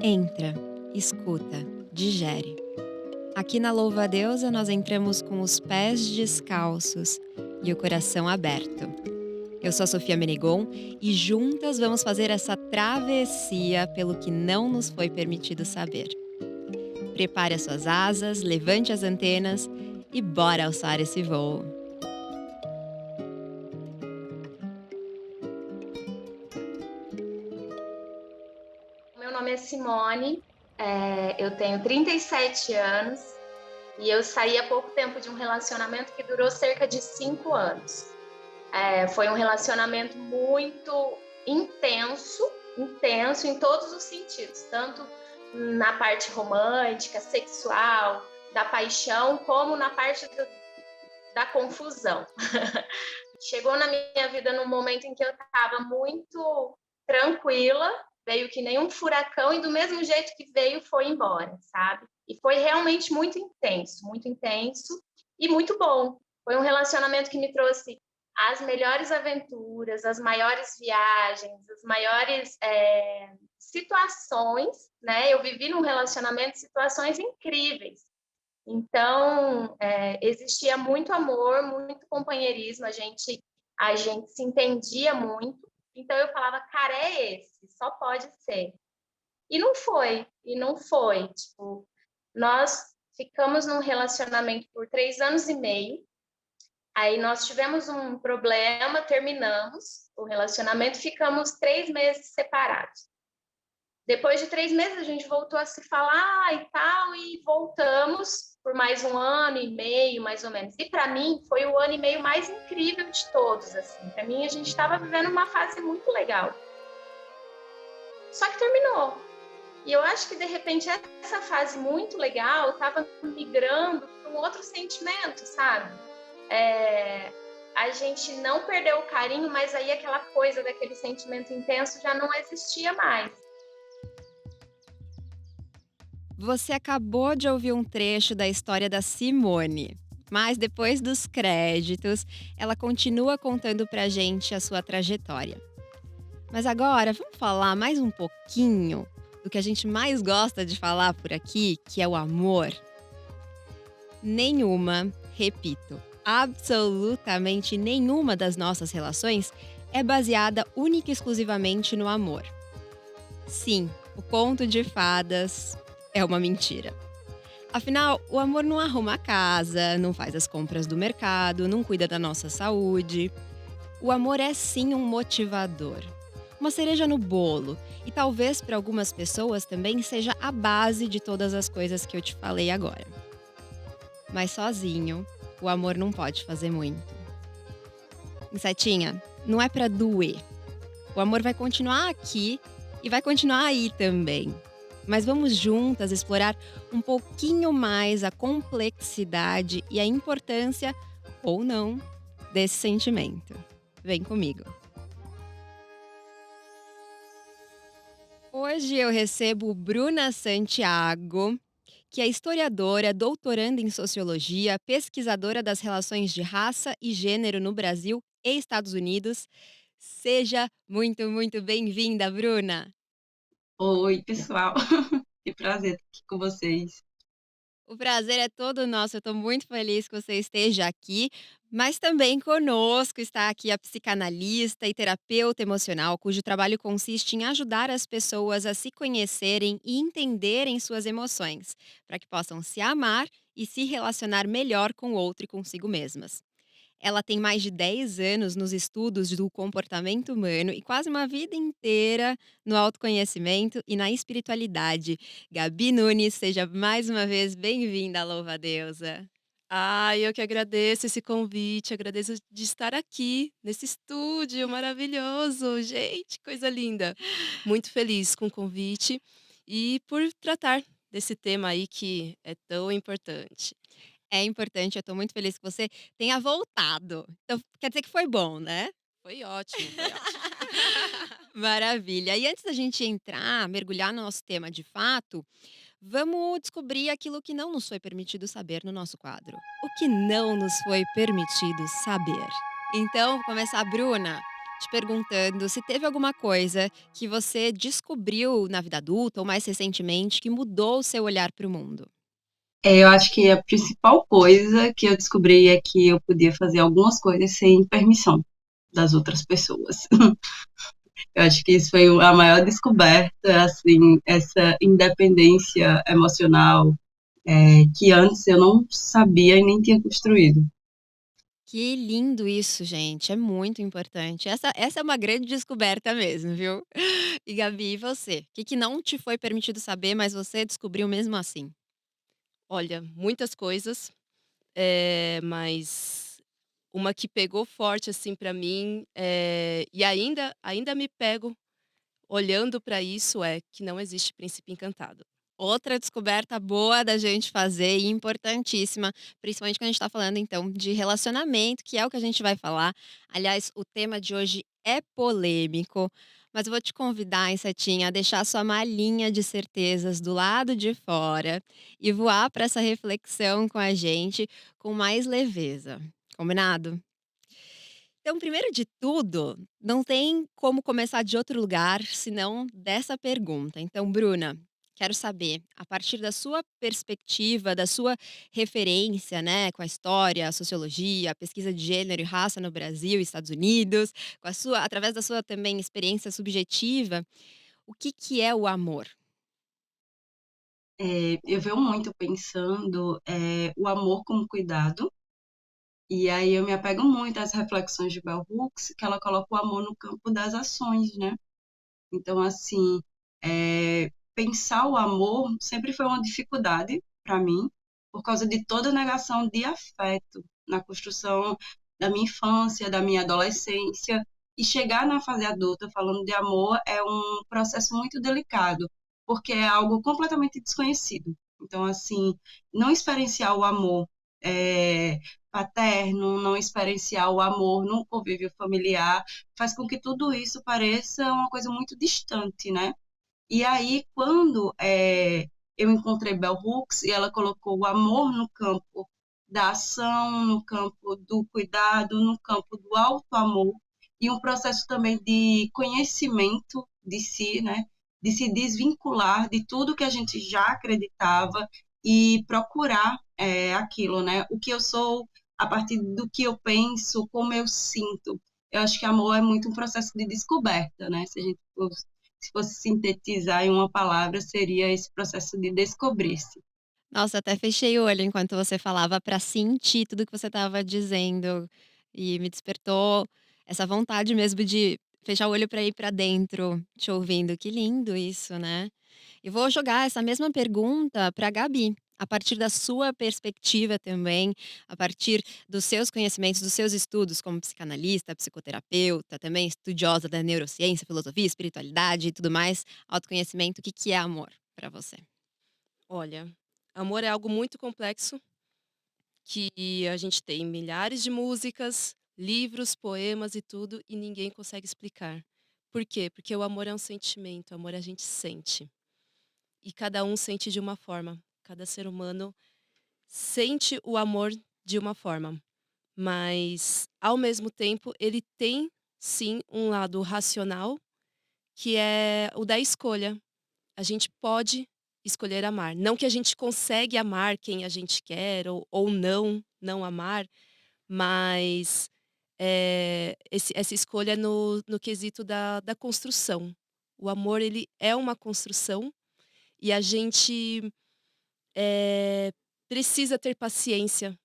Entra, escuta, digere. Aqui na Louva a Deusa nós entramos com os pés descalços e o coração aberto. Eu sou a Sofia Menegon e juntas vamos fazer essa travessia pelo que não nos foi permitido saber. Prepare as suas asas, levante as antenas e bora alçar esse voo. Meu nome é Simone, eu tenho 37 anos e eu saí há pouco tempo de um relacionamento que durou cerca de 5 anos. Foi um relacionamento muito intenso, intenso em todos os sentidos, tanto na parte romântica, sexual, da paixão, como na parte da confusão. Chegou na minha vida num momento em que eu estava muito tranquila, veio que nem um furacão e do mesmo jeito que veio foi embora, sabe? E foi realmente muito intenso e muito bom. Foi um relacionamento que me trouxe as melhores aventuras, as maiores viagens, as maiores situações, né? Eu vivi num relacionamento situações incríveis. Então, existia muito amor, muito companheirismo, a gente se entendia muito. Então, eu falava, cara, é esse, só pode ser. E não foi. Tipo, nós ficamos num relacionamento por 3 anos e meio, aí nós tivemos um problema, terminamos o relacionamento, ficamos 3 meses separados. Depois de 3 meses, a gente voltou a se falar e tal, e voltamos por mais 1 ano e meio, mais ou menos. E para mim, foi o ano e meio mais incrível de todos, assim. Para mim, a gente estava vivendo uma fase muito legal. Só que terminou. E eu acho que, de repente, essa fase muito legal estava migrando para um outro sentimento, sabe? A gente não perdeu o carinho, mas aí aquela coisa daquele sentimento intenso já não existia mais. Você acabou de ouvir um trecho da história da Simone, mas depois dos créditos, ela continua contando pra gente a sua trajetória. Mas agora, vamos falar mais um pouquinho do que a gente mais gosta de falar por aqui, que é o amor? Nenhuma, repito, absolutamente nenhuma das nossas relações é baseada única e exclusivamente no amor. Sim, o conto de fadas é uma mentira. Afinal, o amor não arruma a casa, não faz as compras do mercado, não cuida da nossa saúde. O amor é sim um motivador, uma cereja no bolo e talvez para algumas pessoas também seja a base de todas as coisas que eu te falei agora. Mas sozinho, o amor não pode fazer muito. Insetinha, não é para doer. O amor vai continuar aqui e vai continuar aí também. Mas vamos juntas explorar um pouquinho mais a complexidade e a importância, ou não, desse sentimento. Vem comigo. Hoje eu recebo Bruna Santiago, que é historiadora, doutoranda em sociologia, pesquisadora das relações de raça e gênero no Brasil e Estados Unidos. Seja muito, muito bem-vinda, Bruna! Oi, pessoal. Que prazer estar aqui com vocês. O prazer é todo nosso. Eu estou muito feliz que você esteja aqui, mas também conosco está aqui a psicanalista e terapeuta emocional, cujo trabalho consiste em ajudar as pessoas a se conhecerem e entenderem suas emoções, para que possam se amar e se relacionar melhor com o outro e consigo mesmas. Ela tem mais de 10 anos nos estudos do comportamento humano e quase uma vida inteira no autoconhecimento e na espiritualidade. Gabi Nunes, seja mais uma vez bem-vinda à Louva a Deusa. Eu que agradeço esse convite, agradeço de estar aqui nesse estúdio maravilhoso. Gente, coisa linda. Muito feliz com o convite e por tratar desse tema aí que é tão importante. É importante, eu estou muito feliz que você tenha voltado. Então, quer dizer que foi bom, né? Foi ótimo, foi ótimo. Maravilha. E antes da gente entrar, mergulhar no nosso tema de fato, vamos descobrir aquilo que não nos foi permitido saber no nosso quadro. O que não nos foi permitido saber. Então, vou começar, Bruna. te perguntando se teve alguma coisa que você descobriu na vida adulta ou mais recentemente que mudou o seu olhar para o mundo. Eu acho que a principal coisa que eu descobri é que eu podia fazer algumas coisas sem permissão das outras pessoas. Eu acho que isso foi a maior descoberta, assim, essa independência emocional, que antes eu não sabia e nem tinha construído. Que lindo isso, gente, é muito importante. Essa é uma grande descoberta mesmo, viu. E Gabi, e você? O que que não te foi permitido saber, mas você descobriu mesmo assim? Olha, muitas coisas, mas uma que pegou forte, assim, pra mim, e ainda me pego olhando pra isso, é que não existe príncipe encantado. Outra descoberta boa da gente fazer e importantíssima, principalmente quando a gente está falando, então, de relacionamento, que é o que a gente vai falar. Aliás, o tema de hoje é polêmico, mas eu vou te convidar, Insetinha, a deixar sua malinha de certezas do lado de fora e voar para essa reflexão com a gente com mais leveza. Combinado? Então, primeiro de tudo, não tem como começar de outro lugar senão dessa pergunta. Então, Bruna, quero saber, a partir da sua perspectiva, da sua referência, né, com a história, a sociologia, a pesquisa de gênero e raça no Brasil e Estados Unidos, através da sua também experiência subjetiva, o que que é o amor? Eu venho muito pensando, o amor como cuidado, e aí eu me apego muito às reflexões de Bell Hooks, que ela coloca o amor no campo das ações, né? Então, assim, pensar o amor sempre foi uma dificuldade para mim, por causa de toda a negação de afeto na construção da minha infância, da minha adolescência. E chegar na fase adulta falando de amor é um processo muito delicado, porque é algo completamente desconhecido. Então, assim, não experienciar o amor é, paterno, não experienciar o amor no convívio familiar, faz com que tudo isso pareça uma coisa muito distante, né? E aí, quando eu encontrei Bell Hooks e ela colocou o amor no campo da ação, no campo do cuidado, no campo do auto-amor, e um processo também de conhecimento de si, né? De se desvincular de tudo que a gente já acreditava e procurar aquilo, né? O que eu sou a partir do que eu penso, como eu sinto. Eu acho que amor é muito um processo de descoberta, né? Se fosse sintetizar em uma palavra, seria esse processo de descobrir-se. Nossa, até fechei o olho enquanto você falava para sentir tudo que você estava dizendo e me despertou essa vontade mesmo de fechar o olho para ir para dentro, te ouvindo. Que lindo isso, né? E vou jogar essa mesma pergunta para Gabi, a partir da sua perspectiva também, a partir dos seus conhecimentos, dos seus estudos como psicanalista, psicoterapeuta, também estudiosa da neurociência, filosofia, espiritualidade e tudo mais, autoconhecimento, o que que é amor para você? Olha, amor é algo muito complexo, que a gente tem milhares de músicas, livros, poemas e tudo, e ninguém consegue explicar. Por quê? Porque o amor é um sentimento, o amor a gente sente. E cada um sente de uma forma. Cada ser humano sente o amor de uma forma. Mas, ao mesmo tempo, ele tem sim um lado racional, que é o da escolha. A gente pode escolher amar. Não que a gente consegue amar quem a gente quer ou não amar, mas essa escolha no quesito da construção. O amor, ele é uma construção e a gente eh, precisa ter paciência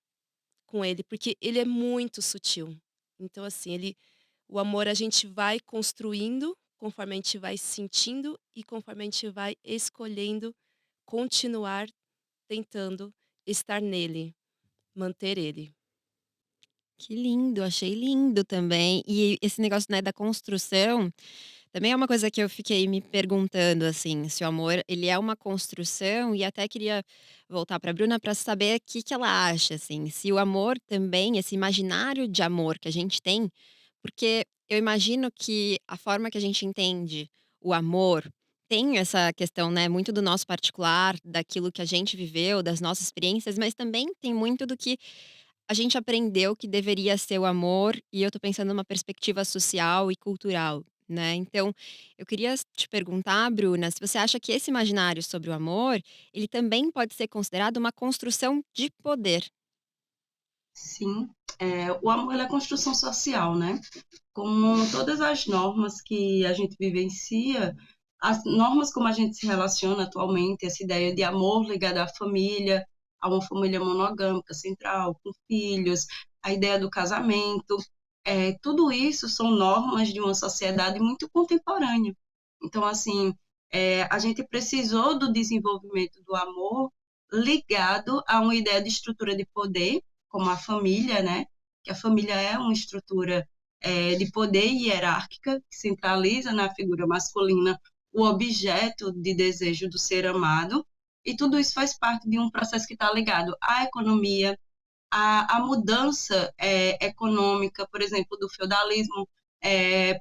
com ele, porque ele é muito sutil. Então, assim, o amor a gente vai construindo conforme a gente vai sentindo e conforme a gente vai escolhendo continuar tentando estar nele, manter ele. Que lindo, achei lindo também. E esse negócio, né, da construção, também é uma coisa que eu fiquei me perguntando, assim, se o amor, ele é uma construção e até queria voltar para a Bruna para saber o que que ela acha, assim, se o amor também, esse imaginário de amor que a gente tem, porque eu imagino que a forma que a gente entende o amor tem essa questão, né, muito do nosso particular, daquilo que a gente viveu, das nossas experiências, mas também tem muito do que a gente aprendeu que deveria ser o amor, e eu tô pensando numa perspectiva social e cultural, né. Então, eu queria te perguntar, Bruna, se você acha que esse imaginário sobre o amor, ele também pode ser considerado uma construção de poder. Sim, o amor ele é construção social, né? Como todas as normas que a gente vivencia, as normas como a gente se relaciona atualmente, essa ideia de amor ligada à família, a uma família monogâmica, central, com filhos, a ideia do casamento, tudo isso são normas de uma sociedade muito contemporânea. Então, assim, a gente precisou do desenvolvimento do amor ligado a uma ideia de estrutura de poder, como a família, né? Que a família é uma estrutura de poder hierárquica, que centraliza na figura masculina o objeto de desejo do ser amado, e tudo isso faz parte de um processo que está ligado à economia, à mudança econômica, por exemplo, do feudalismo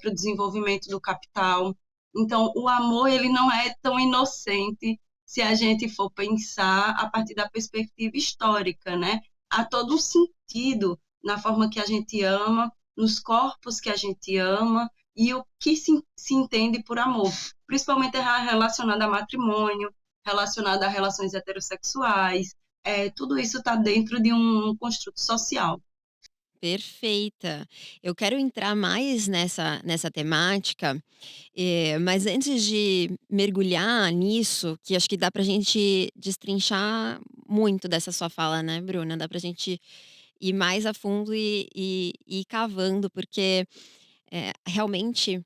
para o desenvolvimento do capital. Então, o amor ele não é tão inocente se a gente for pensar a partir da perspectiva histórica, né? Há todo um sentido na forma que a gente ama, nos corpos que a gente ama e o que se entende por amor, principalmente relacionado a matrimônio, relacionado a relações heterossexuais, tudo isso está dentro de um construto social. Perfeita. Eu quero entrar mais nessa temática, mas antes de mergulhar nisso, que acho que dá pra gente destrinchar muito dessa sua fala, né, Bruna, dá pra gente ir mais a fundo e ir cavando, porque, realmente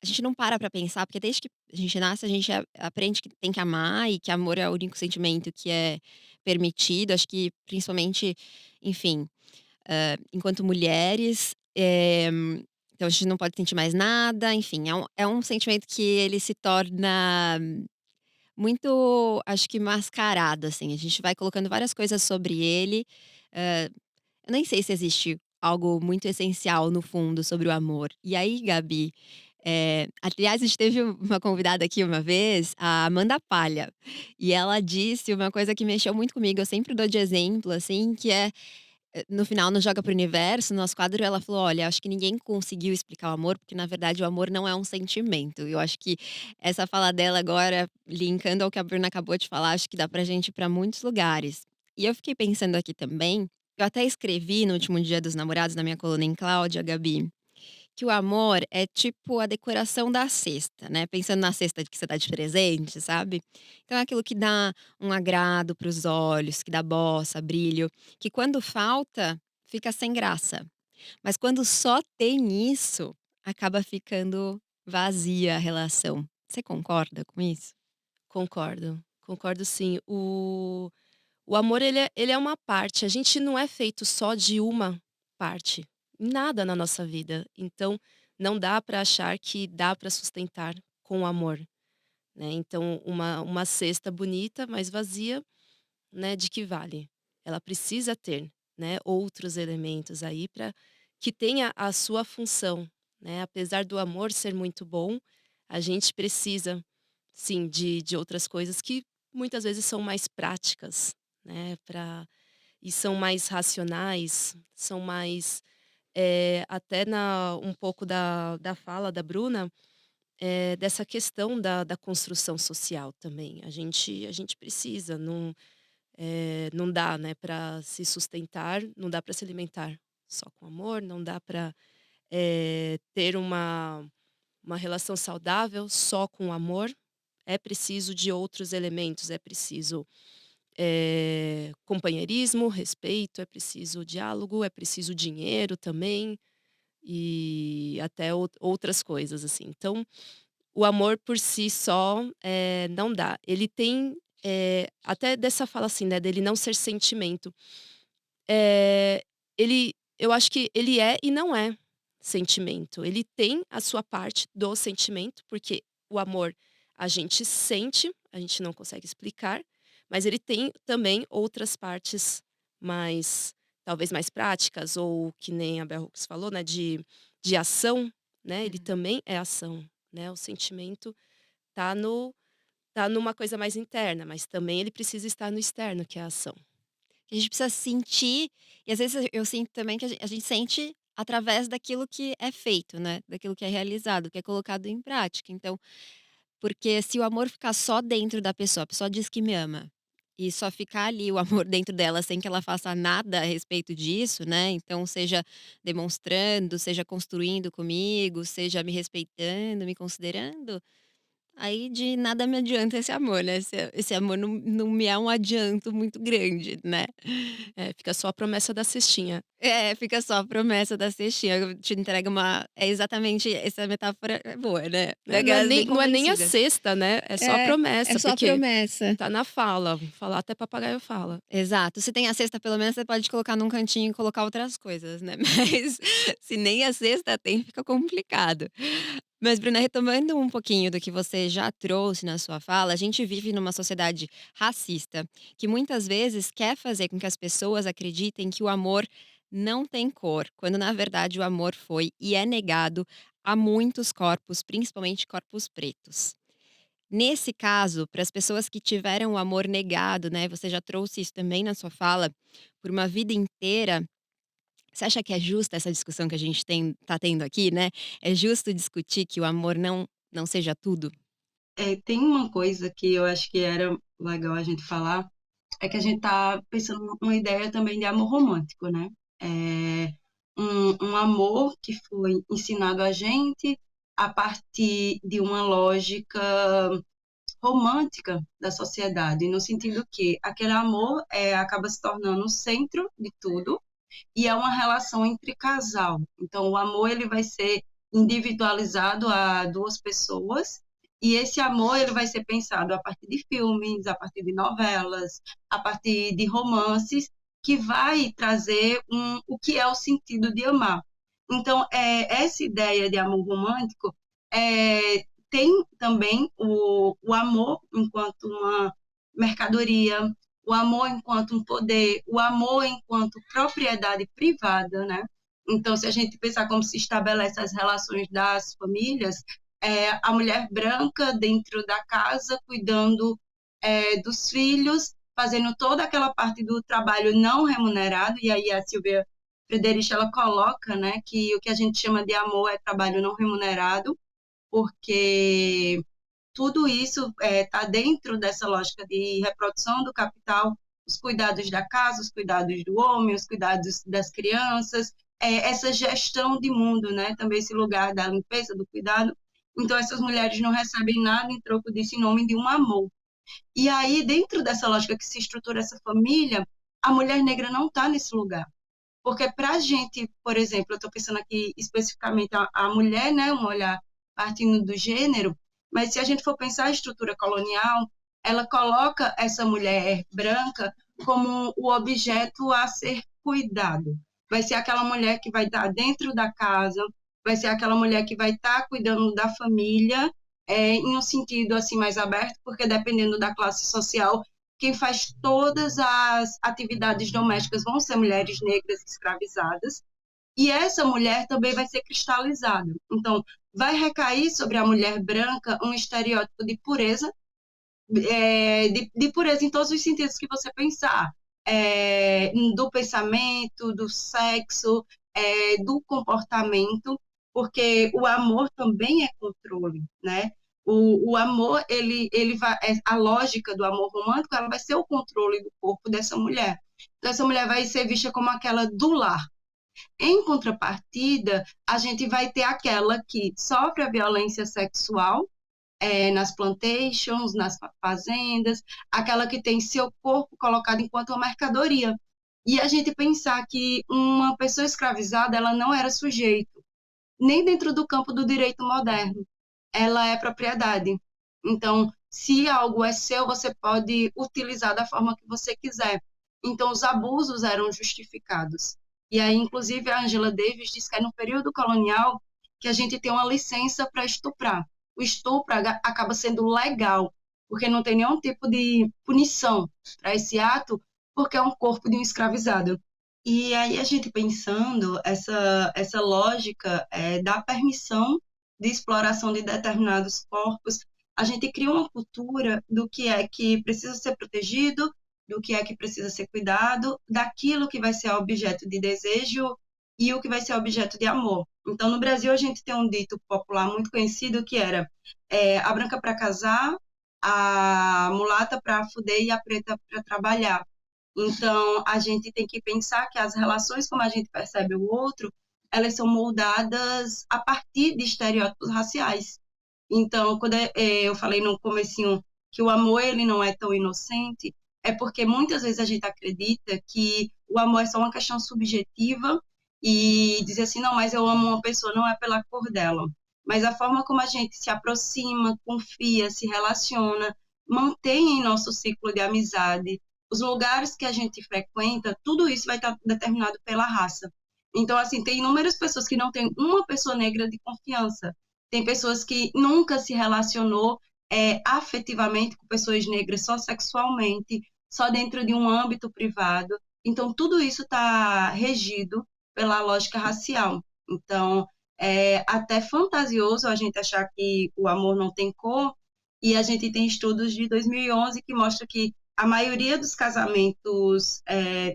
a gente não para pra pensar, porque desde que a gente nasce, a gente aprende que tem que amar e que amor é o único sentimento que é permitido. Acho que principalmente, enfim, enquanto mulheres, então a gente não pode sentir mais nada, enfim, é um sentimento que ele se torna muito, acho que mascarado, assim, a gente vai colocando várias coisas sobre ele. Eu nem sei se existe algo muito essencial no fundo sobre o amor. E aí, Gabi, aliás, a gente teve uma convidada aqui uma vez, a Amanda Palha, e ela disse uma coisa que mexeu muito comigo, eu sempre dou de exemplo, assim, que é no final, no Joga para o Universo, no nosso quadro, ela falou: "Olha, acho que ninguém conseguiu explicar o amor, porque na verdade o amor não é um sentimento". Eu acho que essa fala dela agora, linkando ao que a Bruna acabou de falar, acho que dá pra gente ir pra muitos lugares. E eu fiquei pensando aqui também, eu até escrevi no último Dia dos Namorados, na minha coluna em Cláudia, Gabi, que o amor é tipo a decoração da cesta, né, pensando na cesta que você dá de presente, sabe. Então é aquilo que dá um agrado para os olhos, que dá bossa, brilho, que quando falta, fica sem graça. Mas quando só tem isso, acaba ficando vazia a relação. Você concorda com isso? Concordo, concordo sim. O amor ele é uma parte, a gente não é feito só de uma parte, nada na nossa vida. Então, não dá para achar que dá para sustentar com amor, né. Então uma cesta bonita, mas vazia, né, de que vale? Ela precisa ter, né, outros elementos aí para que tenha a sua função, né. Apesar do amor ser muito bom, a gente precisa, sim, de outras coisas que muitas vezes são mais práticas, né, e são mais racionais, são mais, até na um pouco da fala da Bruna, dessa questão da construção social também. A gente precisa, não dá, né, para se sustentar, não dá para se alimentar só com amor, não dá para ter uma relação saudável só com amor. É preciso de outros elementos, é preciso, companheirismo, respeito, é preciso diálogo, é preciso dinheiro também, e até outras coisas, assim. Então, o amor por si só, não dá. Ele tem, até dessa fala, assim, né, dele não ser sentimento, eh, eu acho que ele é e não é sentimento. Ele tem a sua parte do sentimento, porque o amor a gente sente, a gente não consegue explicar, mas ele tem também outras partes mais, talvez mais práticas, ou que nem a Bell Hooks falou, né, de ação, né, ele Uhum. também é ação, né, o sentimento tá no tá numa coisa mais interna, mas também ele precisa estar no externo, que é a ação. A gente precisa sentir, e às vezes eu sinto também que a gente sente através daquilo que é feito, né, daquilo que é realizado, que é colocado em prática. Então, porque se o amor ficar só dentro da pessoa, a pessoa diz que me ama, e só ficar ali o amor dentro dela sem que ela faça nada a respeito disso, né, então seja demonstrando, seja construindo comigo, seja me respeitando, me considerando, aí de nada me adianta esse amor, né, esse amor não me é um adianto muito grande, né. É, fica só a promessa da cestinha. É, fica só a promessa da cestinha, eu te entrega uma é exatamente essa metáfora é boa, né, Né, não é daquelas bem nem não é nem a convencidas. cesta, né, é só a É promessa, só a porque promessa. tá na fala, falar até papagaio fala. Exato. Se tem a cesta, pelo menos você pode colocar num cantinho e colocar outras coisas, né, mas se nem a cesta tem, fica complicado. Mas, Bruna, retomando um pouquinho do que você já trouxe na sua fala, a gente vive numa sociedade racista, que muitas vezes quer fazer com que as pessoas acreditem que o amor não tem cor, quando na verdade o amor foi e é negado a muitos corpos, principalmente corpos pretos. Nesse caso, para as pessoas que tiveram o amor negado, né, você já trouxe isso também na sua fala, por uma vida inteira, você acha que é justa essa discussão que a gente tá tendo aqui, né? É justo discutir que o amor não seja tudo? Tem uma coisa que eu acho que era legal a gente falar, é que a gente tá pensando numa ideia também de amor romântico, né? É um amor que foi ensinado a gente a partir de uma lógica romântica da sociedade, no sentido que aquele amor acaba se tornando o centro de tudo e é uma relação entre casal. Então, o amor ele vai ser individualizado a duas pessoas e esse amor ele vai ser pensado a partir de filmes, a partir de novelas, a partir de romances, que vai trazer o que é o sentido de amar. Então, essa ideia de amor romântico tem também o amor enquanto uma mercadoria, o amor enquanto um poder, o amor enquanto propriedade privada, né? Então, se a gente pensar como se estabelece as relações das famílias, a mulher branca dentro da casa, cuidando dos filhos, fazendo toda aquela parte do trabalho não remunerado, e aí a Silvia Friedrich, ela coloca, né, que o que a gente chama de amor é trabalho não remunerado, porque tudo isso está dentro dessa lógica de reprodução do capital, os cuidados da casa, os cuidados do homem, os cuidados das crianças, essa gestão de mundo, né? Também esse lugar da limpeza, do cuidado. Então, essas mulheres não recebem nada em troco disso em nome de um amor. E aí, dentro dessa lógica que se estrutura essa família, a mulher negra não está nesse lugar. Porque para a gente, por exemplo, eu estou pensando aqui especificamente a mulher, né, um olhar partindo do gênero, mas se a gente for pensar a estrutura colonial, ela coloca essa mulher branca como o objeto a ser cuidado. Vai ser aquela mulher que vai estar dentro da casa, vai ser aquela mulher que vai estar cuidando da família, em um sentido assim mais aberto, porque dependendo da classe social, quem faz todas as atividades domésticas vão ser mulheres negras escravizadas, e essa mulher também vai ser cristalizada. Então, vai recair sobre a mulher branca um estereótipo de pureza, de pureza em todos os sentidos que você pensar, do pensamento, do sexo, do comportamento, porque o amor também é controle, né? O amor, ele vai, a lógica do amor romântico, ela vai ser o controle do corpo dessa mulher. Então, essa mulher vai ser vista como aquela do lar. Em contrapartida, a gente vai ter aquela que sofre a violência sexual nas plantations, nas fazendas, aquela que tem seu corpo colocado enquanto uma mercadoria. E a gente pensar que uma pessoa escravizada, ela não era sujeito, nem dentro do campo do direito moderno. Ela é propriedade. Então, se algo é seu, você pode utilizar da forma que você quiser. Então, os abusos eram justificados. E aí, inclusive, a Angela Davis diz que é no período colonial que a gente tem uma licença para estuprar. O estupro acaba sendo legal, porque não tem nenhum tipo de punição para esse ato, porque é um corpo de um escravizado. E aí a gente pensando essa lógica da permissão de exploração de determinados corpos, a gente cria uma cultura do que é que precisa ser protegido do que é que precisa ser cuidado, daquilo que vai ser objeto de desejo e o que vai ser objeto de amor. Então, no Brasil, a gente tem um dito popular muito conhecido que era a branca para casar, a mulata para fuder e a preta para trabalhar. Então, a gente tem que pensar que as relações, como a gente percebe o outro, elas são moldadas a partir de estereótipos raciais. Então, quando eu falei no comecinho que o amor ele não é tão inocente, é porque muitas vezes a gente acredita que o amor é só uma questão subjetiva e dizer assim, não, mas eu amo uma pessoa não é pela cor dela, mas a forma como a gente se aproxima, confia, se relaciona, mantém em nosso ciclo de amizade, os lugares que a gente frequenta, tudo isso vai estar determinado pela raça. Então, assim, tem inúmeras pessoas que não têm uma pessoa negra de confiança. Tem pessoas que nunca se relacionou afetivamente com pessoas negras, só sexualmente, só dentro de um âmbito privado. Então, tudo isso está regido pela lógica racial. Então, é até fantasioso a gente achar que o amor não tem cor, e a gente tem estudos de 2011 que mostram que a maioria dos casamentos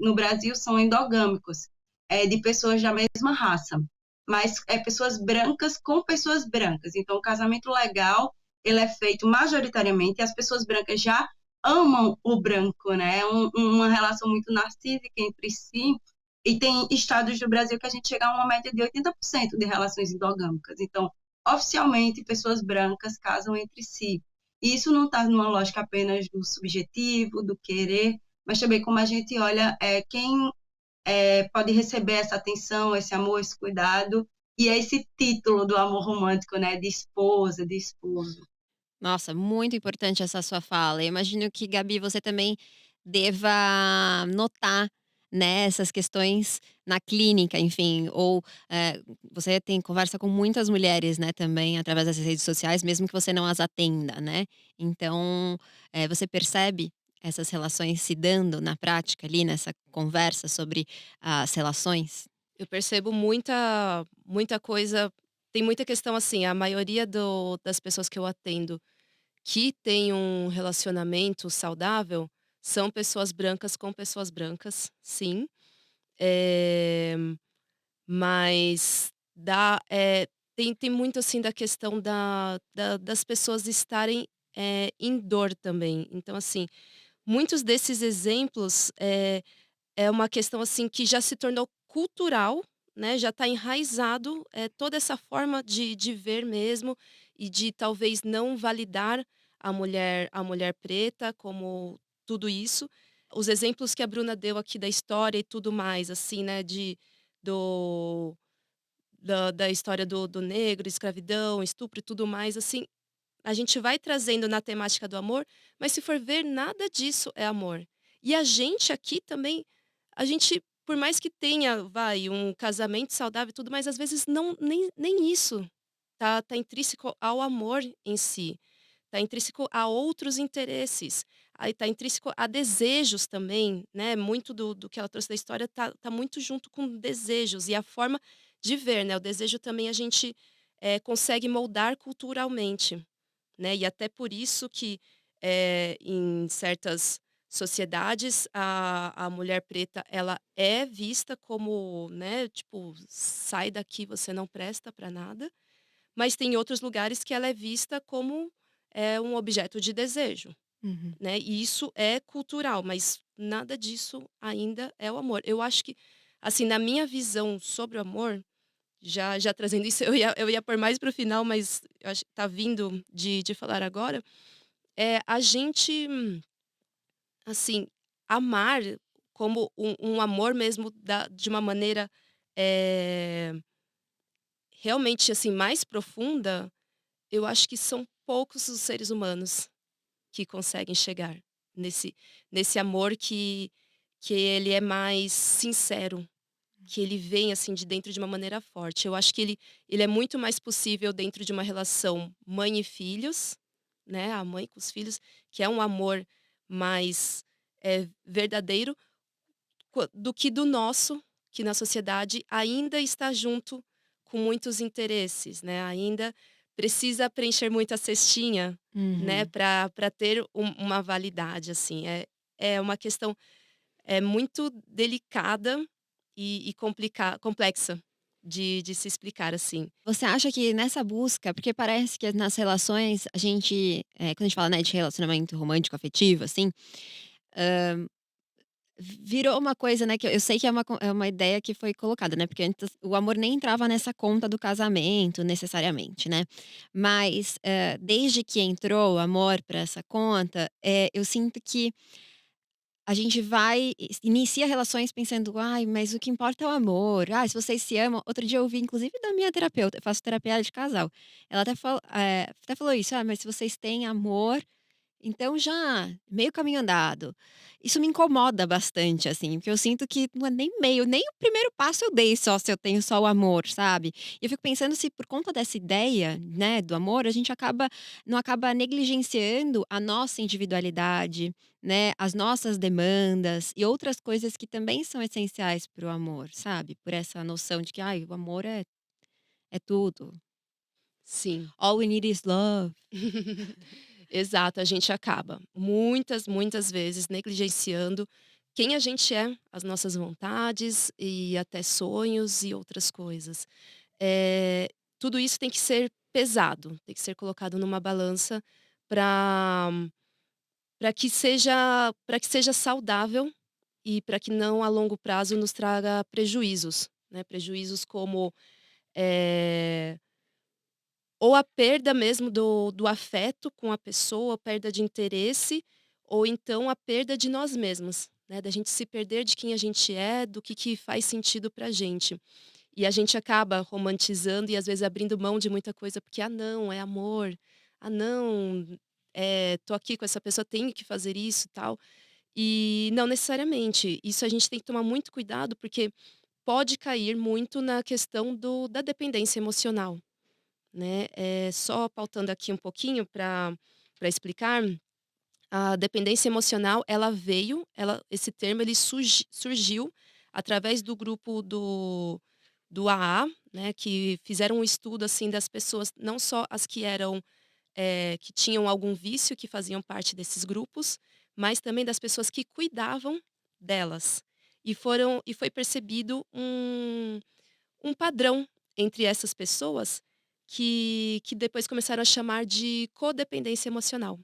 no Brasil são endogâmicos, de pessoas da mesma raça, mas pessoas brancas com pessoas brancas. Então, o casamento legal, ele é feito majoritariamente, e as pessoas brancas já amam o branco, né? Uma relação muito narcísica entre si, e tem estados do Brasil que a gente chega a uma média de 80% de relações endogâmicas. Então, oficialmente, pessoas brancas casam entre si. E isso não está numa lógica apenas do subjetivo, do querer, mas também como a gente olha quem pode receber essa atenção, esse amor, esse cuidado, e é esse título do amor romântico, né, de esposa, de esposo. Nossa, muito importante essa sua fala. Eu imagino que, Gabi, você também deva notar, né, essas questões na clínica, enfim, ou você tem conversa com muitas mulheres, né, também através das redes sociais, mesmo que você não as atenda, né? Então, você percebe essas relações se dando na prática ali, nessa conversa sobre as relações? Eu percebo muita coisa, tem muita questão, assim, a maioria das pessoas que eu atendo que tem um relacionamento saudável, são pessoas brancas com pessoas brancas, sim. Eh, mas tem muito, assim, da questão das pessoas estarem, em dor também. Então, assim, muitos desses exemplos, é uma questão, assim, que já se tornou cultural, né, já está enraizado, toda essa forma de ver mesmo e de talvez não validar a mulher preta como tudo isso. Os exemplos que a Bruna deu aqui da história e tudo mais, assim, né, do da história do negro, escravidão, estupro e tudo mais, assim, a gente vai trazendo na temática do amor, mas se for ver, nada disso é amor. E a gente aqui também, a gente, por mais que tenha, vai, um casamento saudável e tudo, mas às vezes não, nem isso tá intrínseco ao amor em si. Tá intrínseco a outros interesses. Aí tá intrínseco a desejos também, né? Muito do que ela trouxe da história tá muito junto com desejos e a forma de ver, né? O desejo também a gente consegue moldar culturalmente, né? E até por isso que em certas sociedades a mulher preta ela é vista como, né? Tipo, sai daqui, você não presta para nada. Mas tem outros lugares que ela é vista como um objeto de desejo, Uhum. né, e isso é cultural, mas nada disso ainda é o amor. Eu acho que, assim, na minha visão sobre o amor, já trazendo isso, eu ia pôr mais para o final, mas eu acho que tá vindo de falar agora, a gente, assim, amar como um amor mesmo de uma maneira, eh, realmente, assim, mais profunda. Eu acho que são poucos os seres humanos que conseguem chegar nesse amor que ele é mais sincero, que ele vem, assim, de dentro de uma maneira forte. Eu acho que ele é muito mais possível dentro de uma relação mãe e filhos, né, a mãe com os filhos, que é um amor mais, verdadeiro, do que do nosso, que na sociedade ainda está junto com muitos interesses, né, ainda precisa preencher muita cestinha, né, Uhum. para ter uma validade, assim, é uma questão muito delicada e complexa de se explicar, assim. Você acha que nessa busca porque parece que nas relações a gente, quando a gente fala, né, de relacionamento romântico afetivo, assim, virou uma coisa, né, que eu sei que é uma ideia que foi colocada, né, porque antes o amor nem entrava nessa conta do casamento necessariamente, né. Mas, desde que entrou o amor para essa conta, eu sinto que a gente vai inicia relações pensando: "Ai, mas o que importa é o amor. Ah, se vocês se amam". Outro dia eu ouvi inclusive da minha terapeuta, eu faço terapia de casal. Ela até falou isso: "Ah, mas se vocês têm amor, então já meio caminho andado". Isso me incomoda bastante, assim, porque eu sinto que não é nem meio, nem o primeiro passo eu dei só se eu tenho só o amor, sabe. E eu fico pensando se por conta dessa ideia, né, do amor, a gente não acaba negligenciando a nossa individualidade, né, as nossas demandas e outras coisas que também são essenciais para o amor, sabe. Por essa noção de que: "Ai, o amor é tudo. Sim. All we need is love". Exato, a gente acaba muitas, muitas vezes negligenciando quem a gente é, as nossas vontades e até sonhos e outras coisas. Tudo isso tem que ser pesado, tem que ser colocado numa balança para para que seja saudável e para que não a longo prazo nos traga prejuízos, né, prejuízos como, eh ou a perda mesmo do afeto com a pessoa, perda de interesse, ou então a perda de nós mesmos, né, da gente se perder de quem a gente é, do que faz sentido pra gente. E a gente acaba romantizando e às vezes abrindo mão de muita coisa, porque: "Ah não, é amor. Ah não, tô aqui com essa pessoa, tenho que fazer isso, tal". E não necessariamente. Isso a gente tem que tomar muito cuidado, porque pode cair muito na questão da dependência emocional. Né, só pautando aqui um pouquinho para explicar, a dependência emocional esse termo ele surgiu através do grupo do AA, né, que fizeram um estudo, assim, das pessoas, não só as que eram, que tinham algum vício, que faziam parte desses grupos, mas também das pessoas que cuidavam delas. E foi percebido um padrão entre essas pessoas que depois começaram a chamar de codependência emocional.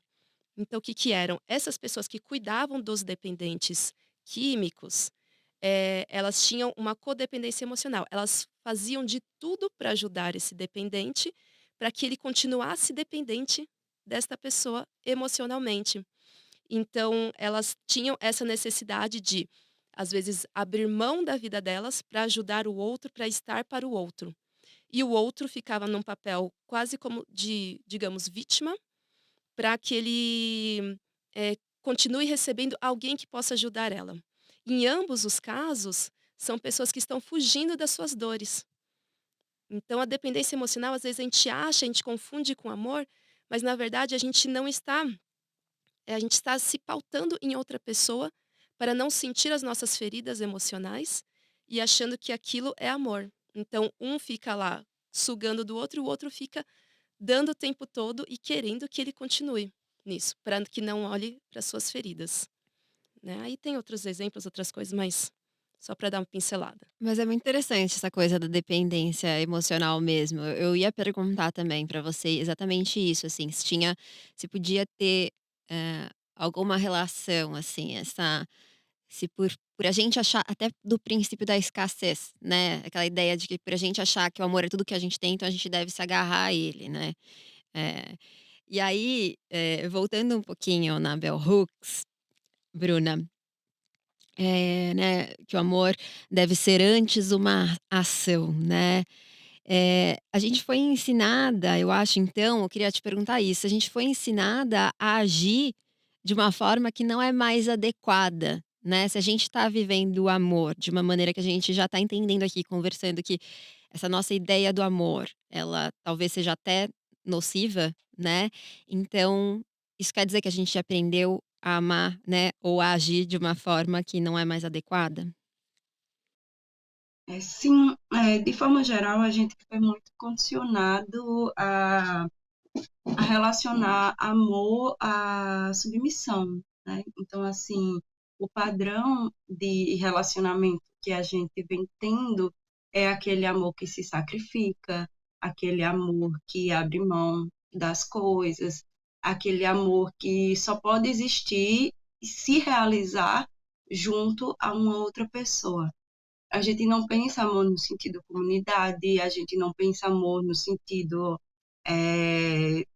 Então, o que que eram? Essas pessoas que cuidavam dos dependentes químicos, elas tinham uma codependência emocional. Elas faziam de tudo para ajudar esse dependente, para que ele continuasse dependente desta pessoa emocionalmente. Então, elas tinham essa necessidade de, às vezes, abrir mão da vida delas para ajudar o outro, para estar para o outro. E o outro ficava num papel quase como de, digamos, vítima, para que ele continue recebendo alguém que possa ajudar ela. Em ambos os casos, são pessoas que estão fugindo das suas dores. Então, a dependência emocional, às vezes, a gente confunde com amor, mas na verdade a gente não está a gente está se pautando em outra pessoa para não sentir as nossas feridas emocionais e achando que aquilo é amor. Então, um fica lá sugando do outro e o outro fica dando o tempo todo e querendo que ele continue nisso, para que não olhe para suas feridas, né. Aí tem outros exemplos, outras coisas, mas só para dar uma pincelada. Mas é muito interessante essa coisa da dependência emocional mesmo. Eu ia perguntar também pra você exatamente isso, assim, se podia ter, alguma relação, assim, se por a gente achar até do princípio da escassez, né, aquela ideia de que por a gente achar que o amor é tudo que a gente tem, então a gente deve se agarrar a ele, né. Eh, e aí, voltando um pouquinho na Bell Hooks, Bruna, né, que o amor deve ser antes uma ação, né. A gente foi ensinada, eu acho então, eu queria te perguntar isso, a gente foi ensinada a agir de uma forma que não é mais adequada, né. Se a gente está vivendo o amor de uma maneira que a gente já está entendendo aqui, conversando que essa nossa ideia do amor, ela talvez seja até nociva, né, então isso quer dizer que a gente aprendeu a amar, né, ou a agir de uma forma que não é mais adequada? Sim, de forma geral, a gente foi muito condicionado a relacionar amor à submissão, né? Então, assim, o padrão de relacionamento que a gente vem tendo é aquele amor que se sacrifica, aquele amor que abre mão das coisas, aquele amor que só pode existir e se realizar junto a uma outra pessoa. A gente não pensa amor no sentido comunidade, a gente não pensa amor no sentido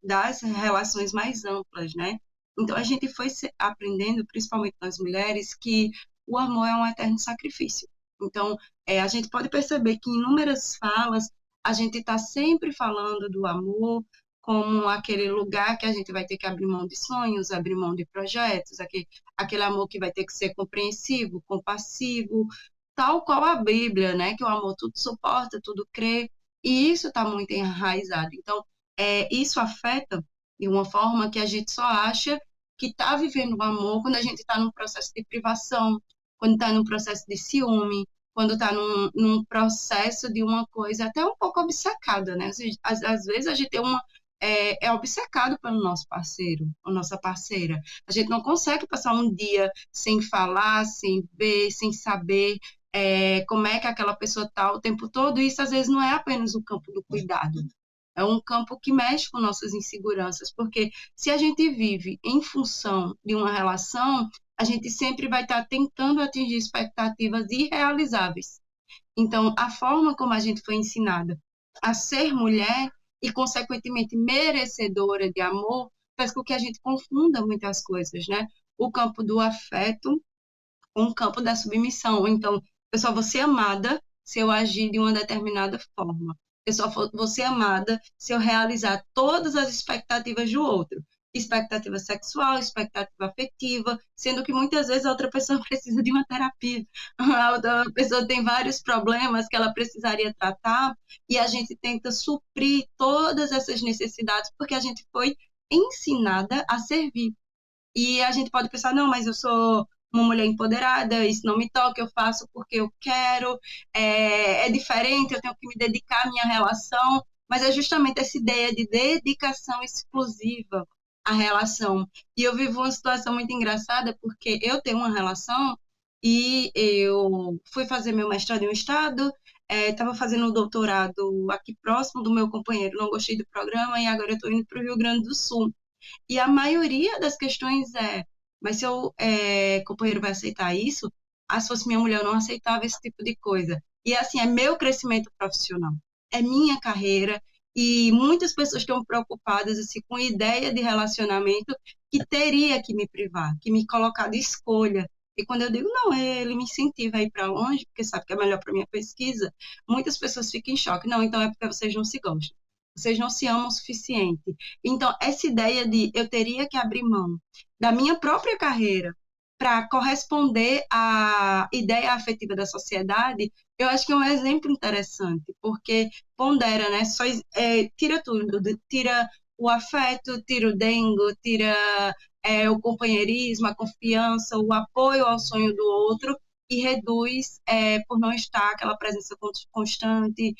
das relações mais amplas, né? Então a gente foi aprendendo, principalmente nas mulheres, que o amor é um eterno sacrifício. Então a gente pode perceber que em inúmeras falas a gente está sempre falando do amor como aquele lugar que a gente vai ter que abrir mão de sonhos, abrir mão de projetos, aquele amor que vai ter que ser compreensivo, compassivo, tal qual a Bíblia, né? Que o amor tudo suporta, tudo crê, e isso está muito enraizado. Então, isso afeta de uma forma que a gente só acha que está vivendo o amor quando a gente está num processo de privação, quando está num processo de ciúme, quando está num processo de uma coisa até um pouco obcecada, né? Às vezes a gente é obcecado pelo nosso parceiro, ou nossa parceira. A gente não consegue passar um dia sem falar, sem ver, sem saber como é que aquela pessoa está o tempo todo. E isso, às vezes, não é apenas o campo do cuidado. É um campo que mexe com nossas inseguranças, porque se a gente vive em função de uma relação, a gente sempre vai estar tentando atingir expectativas irrealizáveis. Então, a forma como a gente foi ensinada a ser mulher e, consequentemente, merecedora de amor, faz com que a gente confunda muitas coisas, né? O campo do afeto com o campo da submissão. Então, eu só vou ser amada se eu agir de uma determinada forma. Eu só vou ser amada se eu realizar todas as expectativas do outro. Expectativa sexual, expectativa afetiva, sendo que muitas vezes a outra pessoa precisa de uma terapia. A outra pessoa tem vários problemas que ela precisaria tratar e a gente tenta suprir todas essas necessidades porque a gente foi ensinada a servir. E a gente pode pensar, não, mas eu sou uma mulher empoderada, isso não me toca, eu faço porque eu quero, é diferente, eu tenho que me dedicar à minha relação, mas é justamente essa ideia de dedicação exclusiva à relação. E eu vivo uma situação muito engraçada, porque eu tenho uma relação e eu fui fazer meu mestrado em um estado, estava fazendo um doutorado aqui próximo do meu companheiro, não gostei do programa, e agora eu estou indo para o Rio Grande do Sul. E a maioria das questões mas seu companheiro vai aceitar isso? Ah, se fosse minha mulher, eu não aceitava esse tipo de coisa. E assim, é meu crescimento profissional, é minha carreira, e muitas pessoas estão preocupadas assim, com a ideia de relacionamento que teria que me privar, que me colocar de escolha. E quando eu digo, não, ele me incentiva a ir para longe, porque sabe que é melhor para minha pesquisa, muitas pessoas ficam em choque. Não, então é porque vocês não se gostam. Vocês não se amam o suficiente. Então, essa ideia de eu teria que abrir mão da minha própria carreira para corresponder à ideia afetiva da sociedade, eu acho que é um exemplo interessante, porque pondera, né? Tira tudo, tira o afeto, tira o dengo, tira o companheirismo, a confiança, o apoio ao sonho do outro, e reduz por não estar aquela presença constante,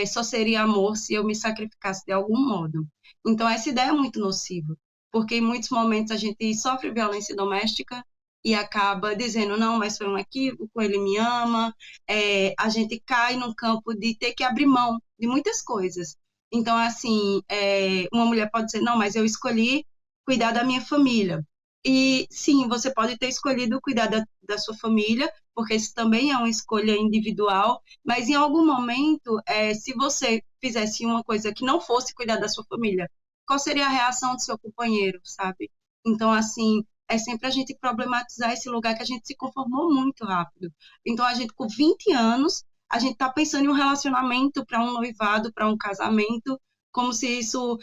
só seria amor se eu me sacrificasse de algum modo. Então, essa ideia é muito nociva, porque em muitos momentos a gente sofre violência doméstica e acaba dizendo, não, mas foi um equívoco, ele me ama, a gente cai num campo de ter que abrir mão de muitas coisas. Então, assim, uma mulher pode dizer, não, mas eu escolhi cuidar da minha família. E sim, você pode ter escolhido cuidar da sua família, porque isso também é uma escolha individual, mas em algum momento, se você fizesse uma coisa que não fosse cuidar da sua família, qual seria a reação do seu companheiro, sabe? Então, assim, é sempre a gente problematizar esse lugar que a gente se conformou muito rápido. Então, a gente, com 20 anos, a gente está pensando em um relacionamento para um noivado, para um casamento, como se isso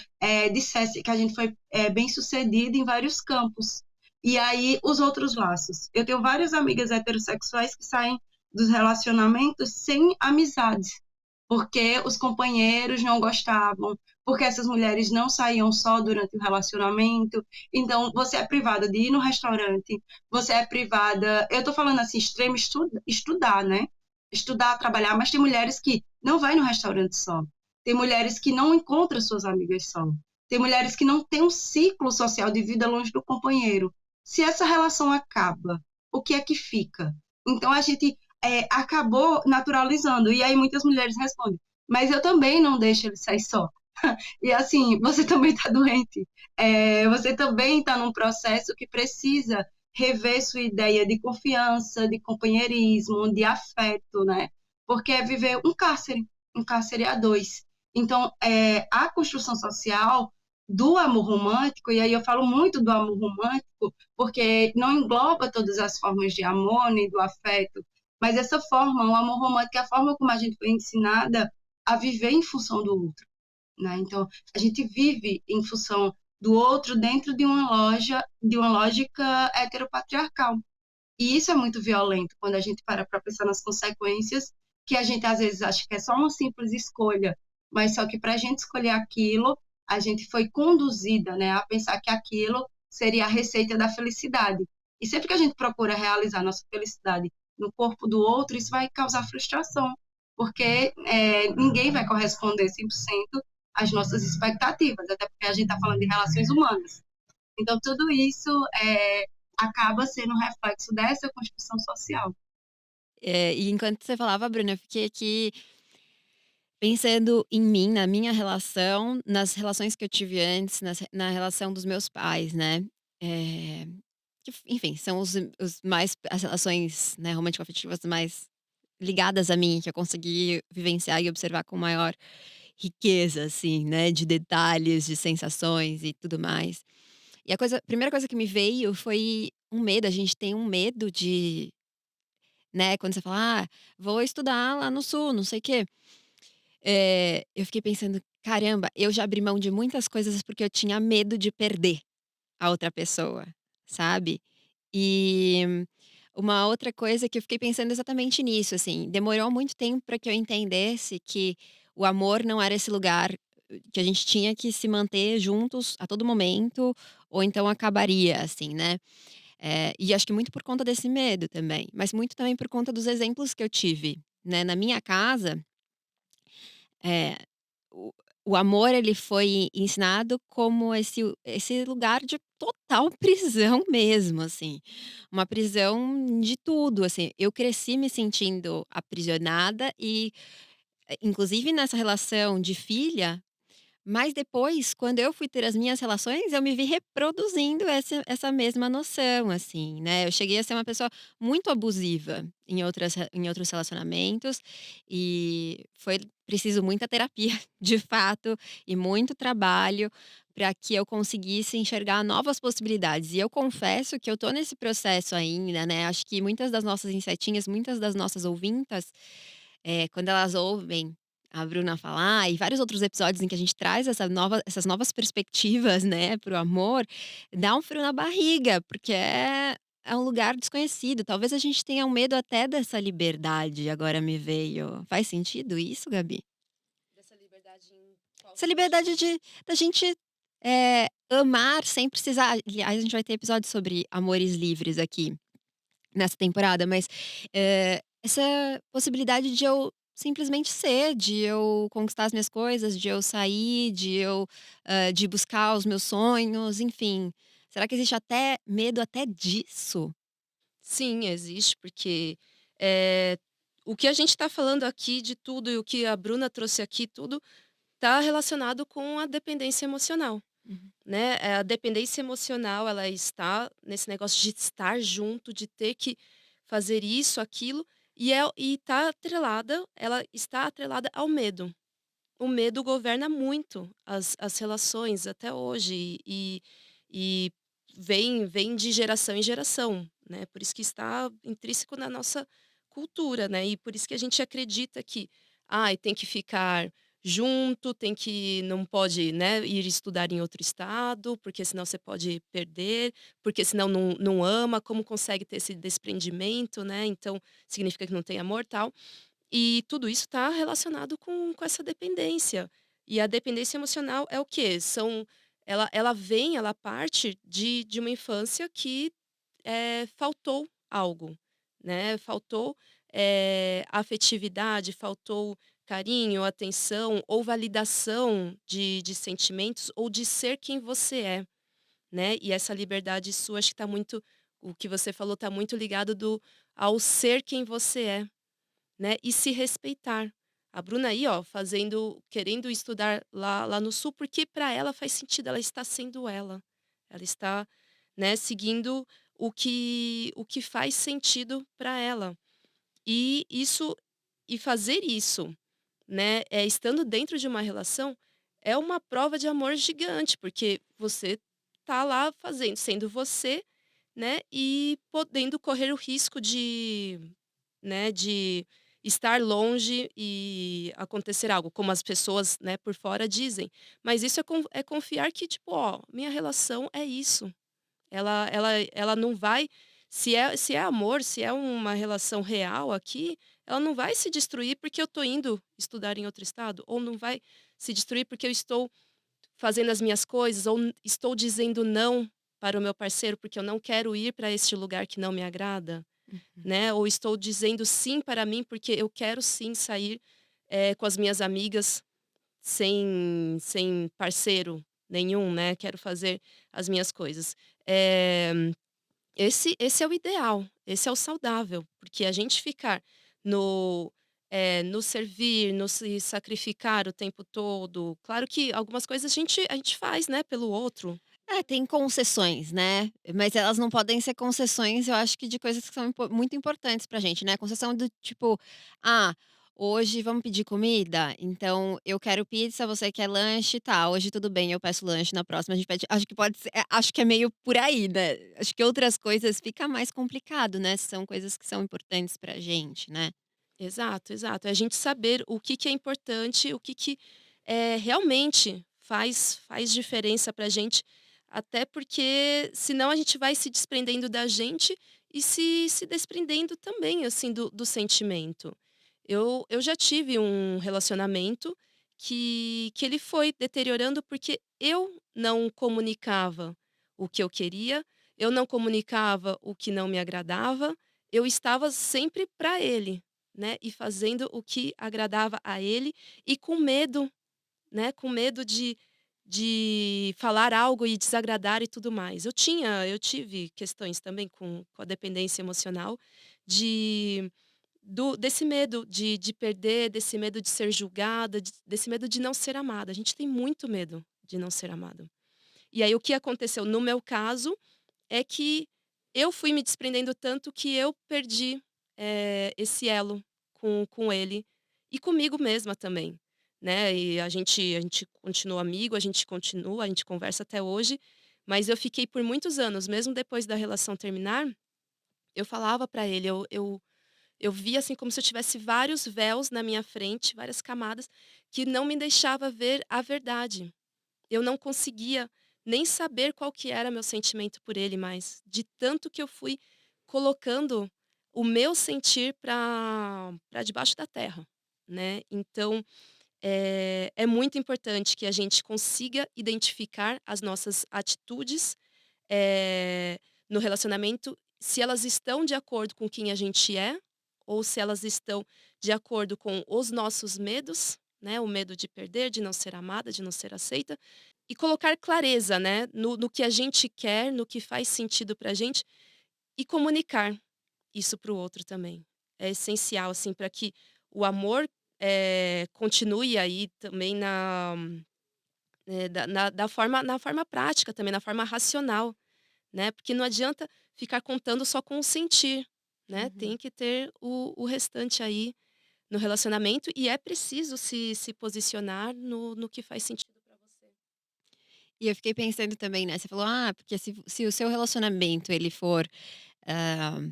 dissesse que a gente foi bem-sucedido em vários campos. E aí, os outros laços. Eu tenho várias amigas heterossexuais que saem dos relacionamentos sem amizades, porque os companheiros não gostavam, porque essas mulheres não saíam só durante o relacionamento. Então, você é privada de ir no restaurante, você é privada... Eu estou falando assim, extremo estudar, né? Estudar, trabalhar, mas tem mulheres que não vai no restaurante só. Tem mulheres que não encontram suas amigas só. Tem mulheres que não têm um ciclo social de vida longe do companheiro. Se essa relação acaba, o que é que fica? Então a gente acabou naturalizando. E aí muitas mulheres respondem, mas eu também não deixo ele sair só. E assim, você também está doente. Você também está num processo que precisa rever sua ideia de confiança, de companheirismo, de afeto, né? Porque é viver um cárcere a dois. Então, a construção social do amor romântico, e aí eu falo muito do amor romântico, porque não engloba todas as formas de amor, nem do afeto, mas essa forma, o amor romântico é a forma como a gente foi ensinada a viver em função do outro, né? Então, a gente vive em função do outro dentro de uma lógica heteropatriarcal. E isso é muito violento quando a gente para pensar nas consequências, que a gente às vezes acha que é só uma simples escolha, mas só que para a gente escolher aquilo, a gente foi conduzida, né, a pensar que aquilo seria a receita da felicidade. E sempre que a gente procura realizar nossa felicidade no corpo do outro, isso vai causar frustração, porque ninguém vai corresponder 100% às nossas expectativas, até porque a gente está falando de relações humanas. Então, tudo isso acaba sendo um reflexo dessa construção social. E enquanto você falava, Bruna, eu fiquei aqui pensando em mim, na minha relação, nas relações que eu tive antes, na relação dos meus pais, né. Eh, que, enfim, são os mais as relações, né, romântico-afetivas mais ligadas a mim, que eu consegui vivenciar e observar com maior riqueza, assim, né, de detalhes, de sensações e tudo mais. E a primeira coisa que me veio foi um medo, a gente tem um medo de, né, quando você fala: "Ah, vou estudar lá no sul, não sei o quê". Eu fiquei pensando: "Caramba, eu já abri mão de muitas coisas porque eu tinha medo de perder a outra pessoa", sabe. E uma outra coisa que eu fiquei pensando exatamente nisso, assim, demorou muito tempo para que eu entendesse que o amor não era esse lugar que a gente tinha que se manter juntos a todo momento, ou então acabaria, assim, né. E acho que muito por conta desse medo também, mas muito também por conta dos exemplos que eu tive, né. Na minha casa, eh, o o amor ele foi ensinado como esse lugar de total prisão mesmo, assim, uma prisão de tudo, assim. Eu cresci me sentindo aprisionada e, inclusive nessa relação de filha, mas depois, quando eu fui ter as minhas relações, eu me vi reproduzindo essa mesma noção, assim, né. Eu cheguei a ser uma pessoa muito abusiva em outros relacionamentos, e foi preciso muita terapia, de fato, e muito trabalho para que eu conseguisse enxergar novas possibilidades. E eu confesso que eu tô nesse processo ainda, né, acho que muitas das nossas insetinhas, muitas das nossas ouvintas, quando elas ouvem a Bruna falar e vários outros episódios em que a gente traz essas novas perspectivas, né, para o amor, dá um frio na barriga, porque é um lugar desconhecido. Talvez a gente tenha um medo até dessa liberdade, agora me veio. Faz sentido isso, Gabi? Dessa liberdade em qual Essa liberdade sentido? de da gente, amar sem precisar. Aliás, a gente vai ter episódio sobre amores livres aqui nessa temporada, mas, essa possibilidade de eu simplesmente ser, de eu conquistar as minhas coisas, de eu sair, de buscar os meus sonhos, enfim. Será que existe até medo até disso? Sim, existe, porque, eh, o que a gente está falando aqui de tudo e o que a Bruna trouxe aqui, tudo está relacionado com a dependência emocional, Uhum. né. A dependência emocional, ela está nesse negócio de estar junto, de ter que fazer isso, aquilo, e tá atrelada ela está atrelada ao medo. O medo governa muito as relações até hoje e vem de geração em geração, né, por isso que está intrínseco na nossa cultura, né, e por isso que a gente acredita que, ai, tem que ficar junto, tem que não pode, né, ir estudar em outro estado, porque senão você pode perder, porque senão não ama, como consegue ter esse desprendimento, né, então significa que não tem amor, tal. E tudo isso está relacionado com essa dependência. E a dependência emocional é o quê? Ela vem, ela parte de uma infância que, faltou algo, né, faltou, afetividade, faltou carinho, atenção ou validação de sentimentos ou de ser quem você é. né? E essa liberdade sua, acho que tá muito, o que você falou tá muito ligado ao ser quem você é, né? E se respeitar. A Bruna aí, ó, querendo estudar lá no sul, porque para ela faz sentido, ela está sendo ela. Ela está, né, seguindo o que faz sentido para ela. E isso e fazer isso, né, estando dentro de uma relação, é uma prova de amor gigante, porque você tá lá fazendo sendo você, né, e podendo correr o risco de estar longe e acontecer algo, como as pessoas, né, por fora dizem. Mas isso é confiar que, tipo: "Ó, minha relação é isso". Ela não vai, se é amor, se é uma relação real aqui, ela não vai se destruir porque eu tô indo estudar em outro estado, ou não vai se destruir porque eu estou fazendo as minhas coisas, ou estou dizendo não para o meu parceiro porque eu não quero ir para este lugar que não me agrada, Uhum. né, ou estou dizendo sim para mim porque eu quero sim sair, com as minhas amigas sem parceiro nenhum, né, quero fazer as minhas coisas. Eh esse é o ideal, esse é o saudável, porque a gente ficar no servir, no se sacrificar o tempo todo, claro que algumas coisas a gente faz, né, pelo outro. É, tem concessões, né, mas elas não podem ser concessões, eu acho que de coisas que são muito importantes pra gente, né, concessão do tipo: "Ah, hoje vamos pedir comida? Então eu quero pizza, você quer lanche, tá, hoje tudo bem, eu peço lanche, na próxima a gente pede", acho que pode ser, acho que é meio por aí, né. Acho que outras coisas fica mais complicado, né, são coisas que são importantes pra gente, né. Exato, exato. É a gente saber o que que é importante, o que que, realmente faz diferença pra gente, até porque senão a gente vai se desprendendo da gente e se desprendendo também, assim, do sentimento. Eu já tive um relacionamento que ele foi deteriorando, porque eu não comunicava o que eu queria, eu não comunicava o que não me agradava, eu estava sempre para ele, né, e fazendo o que agradava a ele e com medo, né, com medo de falar algo e desagradar e tudo mais. Eu tive questões também com a dependência emocional de desse medo de perder, desse medo de ser julgada, desse medo de não ser amada. A gente tem muito medo de não ser amado. E aí o que aconteceu no meu caso é que eu fui me desprendendo tanto que eu perdi, esse elo com ele e comigo mesma também, né. E a gente continua amigo, a gente conversa até hoje, mas eu fiquei por muitos anos, mesmo depois da relação terminar, eu falava pra ele, eu via, assim, como se eu tivesse vários véus na minha frente, várias camadas, que não me deixava ver a verdade. Eu não conseguia nem saber qual que era meu sentimento por ele mais, de tanto que eu fui colocando o meu sentir para debaixo da terra, né. Então, é muito importante que a gente consiga identificar as nossas atitudes, eh, no relacionamento, se elas estão de acordo com quem a gente é, ou se elas estão de acordo com os nossos medos, né, o medo de perder, de não ser amada, de não ser aceita, e colocar clareza, né, no que a gente quer, no que faz sentido pra gente, e comunicar isso para o outro também. É essencial, assim, para que o amor, continue aí também na forma prática também, na forma racional, né, porque não adianta ficar contando só com o sentir, né, Uhum. tem que ter o restante aí no relacionamento e é preciso se posicionar no que faz sentido para você. E eu fiquei pensando também, né, você falou: "Ah, porque se o seu relacionamento ele for,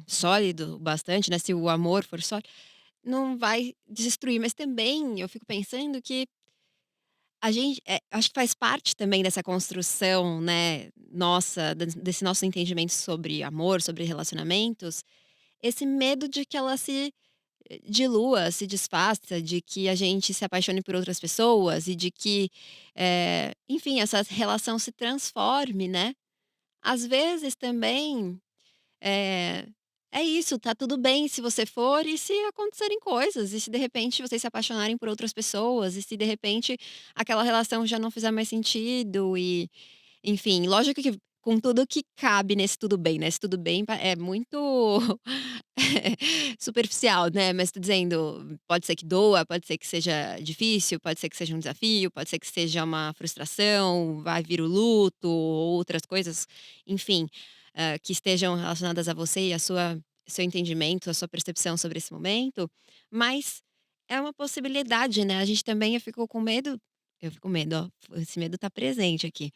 sólido bastante, né, se o amor for sólido, não vai destruir", mas também eu fico pensando que a gente, acho que faz parte também dessa construção, né, nossa, desse nosso entendimento sobre amor, sobre relacionamentos, esse medo de que ela se dilua, se desfaça, de que a gente se apaixone por outras pessoas e de que, enfim, essa relação se transforme, né. Às vezes também, eh, é isso, tá tudo bem se você for e se acontecerem coisas, e se de repente vocês se apaixonarem por outras pessoas, e se de repente aquela relação já não fizer mais sentido e, enfim, lógico que com tudo que cabe nesse tudo bem, né, esse tudo bem é muito superficial, né, mas tô dizendo, pode ser que doa, pode ser que seja difícil, pode ser que seja um desafio, pode ser que seja uma frustração, vai vir o luto ou outras coisas, enfim, que estejam relacionadas a você e a sua seu entendimento, a sua percepção sobre esse momento, mas é uma possibilidade, né, a gente também eu fico com medo, ó, esse medo tá presente aqui.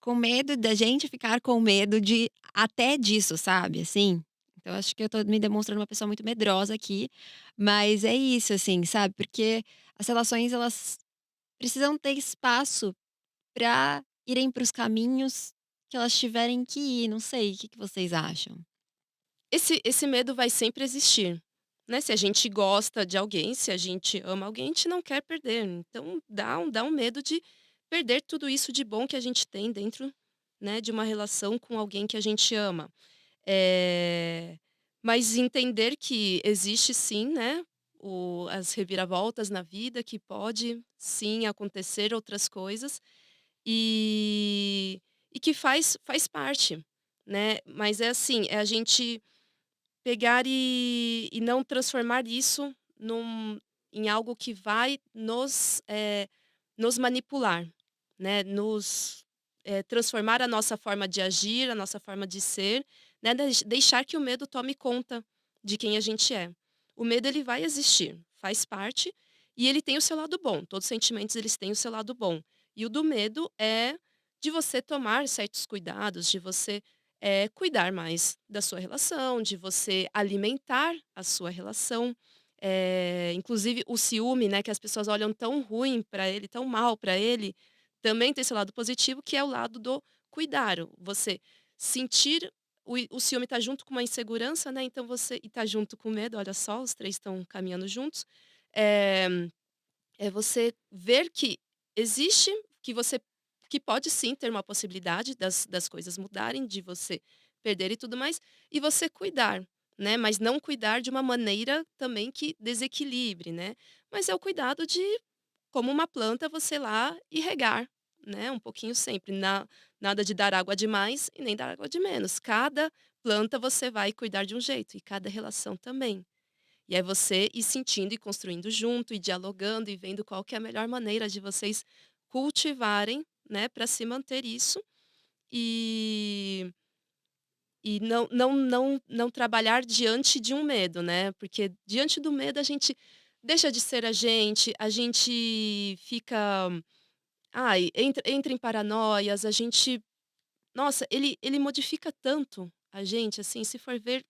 Com medo da gente ficar com medo de até disso, sabe, assim. Então acho que eu tô me demonstrando uma pessoa muito medrosa aqui, mas é isso, assim, sabe, porque as relações elas precisam ter espaço pra irem para os caminhos que elas tiverem que ir, não sei, o que que vocês acham? Esse medo vai sempre existir, né, se a gente gosta de alguém, se a gente ama alguém, a gente não quer perder, então dá um medo de perder tudo isso de bom que a gente tem dentro, né, de uma relação com alguém que a gente ama. Eh, mas entender que existe sim, né, as reviravoltas na vida, que pode sim acontecer outras coisas, e e que faz parte, né. Mas é assim, é a gente pegar e não transformar isso em algo que vai nos manipular, né, transformar a nossa forma de agir, a nossa forma de ser, né, deixar que o medo tome conta de quem a gente é. O medo ele vai existir, faz parte, e ele tem o seu lado bom, todos os sentimentos eles têm o seu lado bom. E o do medo é de você tomar certos cuidados, de você cuidar mais da sua relação, de você alimentar a sua relação. Inclusive o ciúme, né, que as pessoas olham tão ruim para ele, tão mal para ele, também tem esse lado positivo, que é o lado do cuidar. Você sentir o ciúme tá junto com uma insegurança, né, então você e tá junto com o medo, olha só, os 3 estão caminhando juntos. Eh é você ver que existe, que pode sim ter uma possibilidade das coisas mudarem, de você perder e tudo mais, e você cuidar, né, mas não cuidar de uma maneira também que desequilibre, né. Mas é o cuidado de, como uma planta, você ir lá e regar, né, um pouquinho sempre, nada de dar água demais e nem dar água de menos. Cada planta você vai cuidar de um jeito, e cada relação também. E aí você ir sentindo e construindo junto, e dialogando e vendo qual que é a melhor maneira de vocês cultivarem, né, para se manter isso, e não trabalhar diante de um medo, né, porque diante do medo a gente deixa de ser a gente fica, entra em paranoias, a gente nossa, ele modifica tanto a gente, assim, se for ver,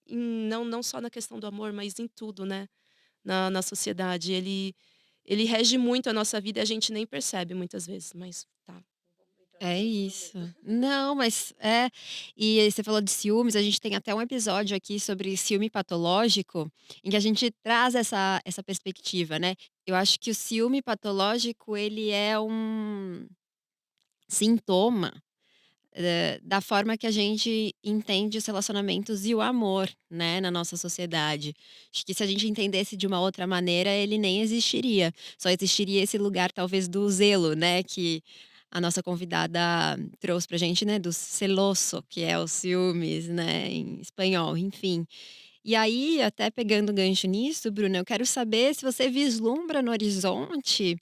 não só na questão do amor, mas em tudo, né. Na sociedade. Ele rege muito a nossa vida e a gente nem percebe muitas vezes, mas tá. É isso. Não, mas é. E aí você falou de ciúmes, a gente tem até um episódio aqui sobre ciúme patológico, em que a gente traz essa perspectiva, né. Eu acho que o ciúme patológico, ele é um sintoma, da forma que a gente entende os relacionamentos e o amor, né, na nossa sociedade. Acho que se a gente entendesse de uma outra maneira, ele nem existiria. Só existiria esse lugar talvez do zelo, né, que a nossa convidada trouxe pra gente, né, do celoso, que é o ciúmes, né, em espanhol, enfim. E aí, até pegando gancho nisso, Bruna, eu quero saber se você vislumbra no horizonte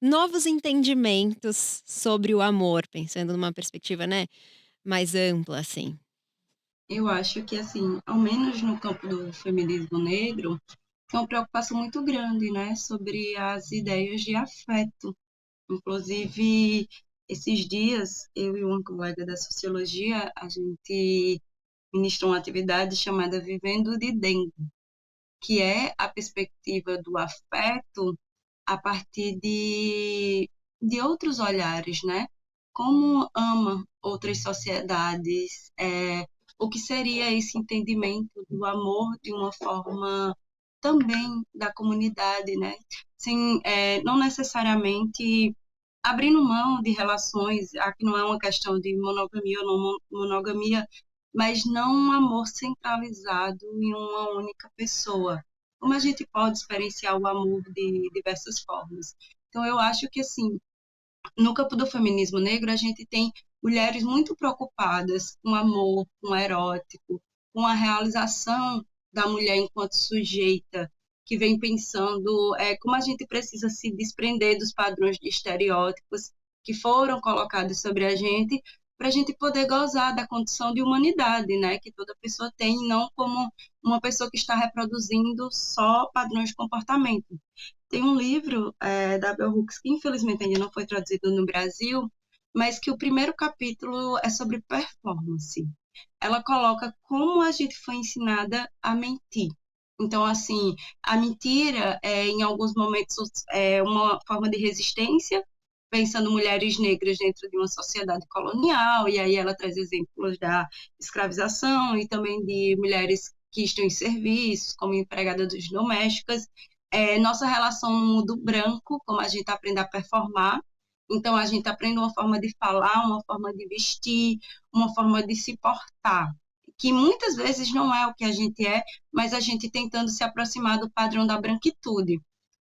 novos entendimentos sobre o amor, pensando numa perspectiva, né, mais ampla, assim. Eu acho que, assim, ao menos no campo do feminismo negro, tem uma preocupação muito grande, né, sobre as ideias de afeto. Inclusive, esses dias, eu e uma colega da sociologia, a gente ministrou uma atividade chamada Vivendo de Dentro, que é a perspectiva do afeto a partir de outros olhares, né? Como ama outras sociedades, o que seria esse entendimento do amor de uma forma também da comunidade, né? Sem, não necessariamente abrindo mão de relações, aqui não é uma questão de monogamia ou não monogamia, mas não um amor centralizado em uma única pessoa. Como a gente pode experienciar o amor de diversas formas? Então, eu acho que, assim, no campo do feminismo negro, a gente tem mulheres muito preocupadas com amor, com erótico, com a realização da mulher enquanto sujeita, que vem pensando como a gente precisa se desprender dos padrões de estereótipos que foram colocados sobre a gente, para a gente poder gozar da condição de humanidade, né, que toda pessoa tem, não como uma pessoa que está reproduzindo só padrões de comportamento. Tem um livro da Bell Hooks que infelizmente ainda não foi traduzido no Brasil, mas que o primeiro capítulo é sobre performance. Ela coloca como a gente foi ensinada a mentir. Então, assim, a mentira em alguns momentos é uma forma de resistência, pensando mulheres negras dentro de uma sociedade colonial, e aí ela traz exemplos da escravização e também de mulheres que estão em serviços, como empregadas domésticas, nossa relação no mundo branco, como a gente aprende a performar. Então, a gente aprende uma forma de falar, uma forma de vestir, uma forma de se portar, que muitas vezes não é o que a gente é, mas a gente tentando se aproximar do padrão da branquitude.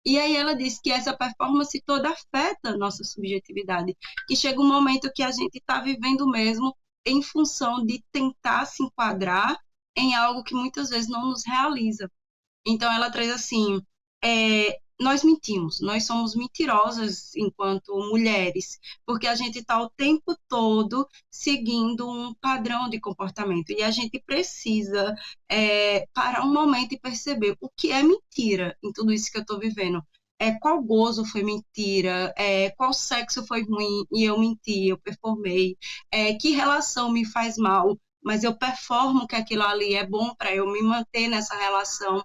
E aí ela diz que essa performance toda afeta a nossa subjetividade, que chega um momento que a gente está vivendo mesmo em função de tentar se enquadrar em algo que muitas vezes não nos realiza. Então, ela traz assim: nós mentimos, nós somos mentirosas enquanto mulheres, porque a gente está o tempo todo seguindo um padrão de comportamento. E a gente precisa parar um momento e perceber o que é mentira em tudo isso que eu estou vivendo. Qual gozo foi mentira, qual sexo foi ruim e eu menti, eu performei, que relação me faz mal, mas eu performo que aquilo ali é bom para eu me manter nessa relação.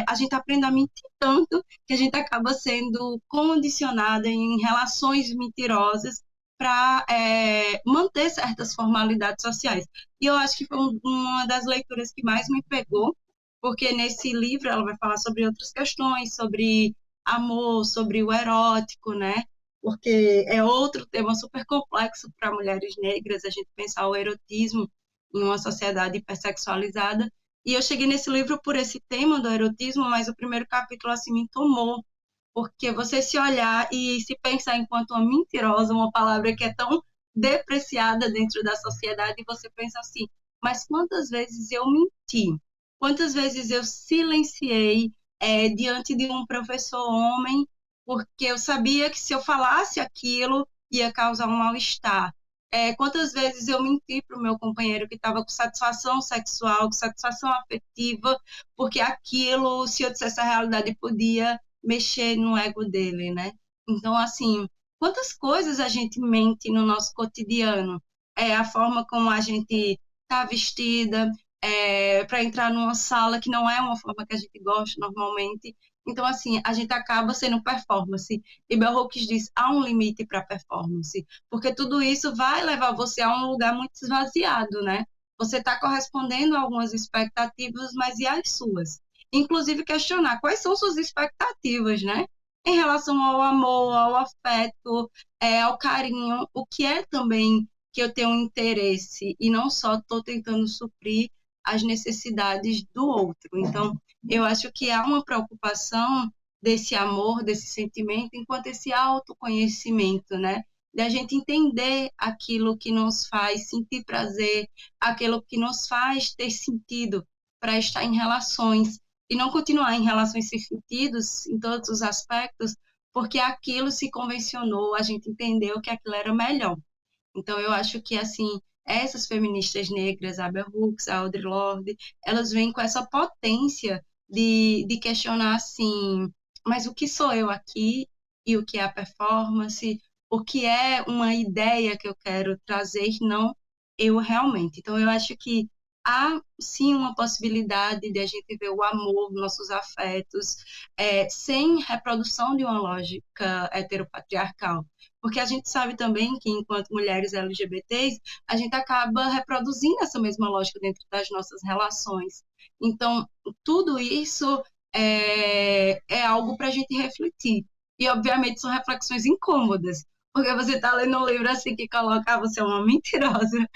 A gente aprende a mentir tanto que a gente acaba sendo condicionada em relações mentirosas para manter certas formalidades sociais. E eu acho que foi uma das leituras que mais me pegou, porque nesse livro ela vai falar sobre outras questões, sobre amor, sobre o erótico, né? Porque é outro tema super complexo para mulheres negras, a gente pensar o erotismo em uma sociedade hipersexualizada. E eu cheguei nesse livro por esse tema do erotismo, mas o primeiro capítulo assim me tomou, porque você se olhar e se pensar enquanto uma mentirosa, uma palavra que é tão depreciada dentro da sociedade, e você pensa assim: mas quantas vezes eu menti? Quantas vezes eu silenciei diante de um professor homem, porque eu sabia que se eu falasse aquilo ia causar um mal-estar? Quantas vezes eu menti para o meu companheiro que estava com satisfação sexual, com satisfação afetiva, porque aquilo, se eu dissesse a realidade, podia mexer no ego dele, né? Então, assim, quantas coisas a gente mente no nosso cotidiano? A forma como a gente está vestida, para entrar numa sala que não é uma forma que a gente gosta normalmente. Então, assim, a gente acaba sendo performance. E Bell Hooks diz: há um limite para performance, porque tudo isso vai levar você a um lugar muito esvaziado, né? Você está correspondendo a algumas expectativas, mas e as suas? Inclusive questionar quais são suas expectativas, né? Em relação ao amor, ao afeto, ao carinho, o que é também que eu tenho um interesse e não só estou tentando suprir as necessidades do outro. Então, eu acho que há uma preocupação desse amor, desse sentimento, enquanto esse autoconhecimento, né? Da gente entender aquilo que nos faz sentir prazer, aquilo que nos faz ter sentido para estar em relações e não continuar em relações sem sentidos em todos os aspectos, porque aquilo se convencionou, a gente entendeu que aquilo era melhor. Então, eu acho que, assim, essas feministas negras, a Bell Hooks, a Audre Lorde, elas vêm com essa potência de questionar, assim, mas o que sou eu aqui e o que é a performance, o que é uma ideia que eu quero trazer, não eu realmente. Então, eu acho que há, sim, uma possibilidade de a gente ver o amor, nossos afetos, sem reprodução de uma lógica heteropatriarcal. Porque a gente sabe também que, enquanto mulheres LGBTs, a gente acaba reproduzindo essa mesma lógica dentro das nossas relações. Então, tudo isso é algo para a gente refletir. E, obviamente, são reflexões incômodas, porque você está lendo um livro assim que coloca você é uma mentirosa,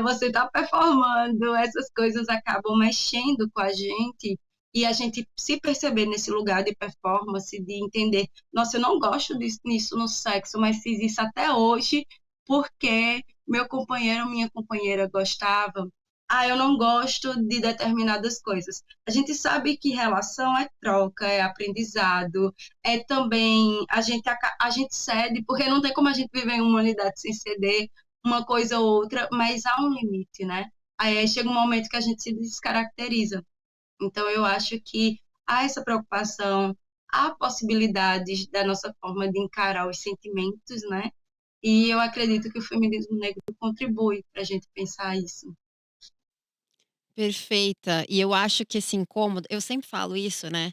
você está performando, essas coisas acabam mexendo com a gente e a gente se perceber nesse lugar de performance, de entender, nossa, eu não gosto disso no sexo, mas fiz isso até hoje porque meu companheiro ou minha companheira gostava. Ah, eu não gosto de determinadas coisas. A gente sabe que relação é troca, é aprendizado, é também a gente cede, porque não tem como a gente viver em uma humanidade sem ceder uma coisa ou outra, mas há um limite, né? Aí chega um momento que a gente se descaracteriza. Então, eu acho que há essa preocupação, há possibilidades da nossa forma de encarar os sentimentos, né? E eu acredito que o feminismo negro contribui para a gente pensar isso. Perfeita. E eu acho que esse incômodo eu sempre falo isso, né,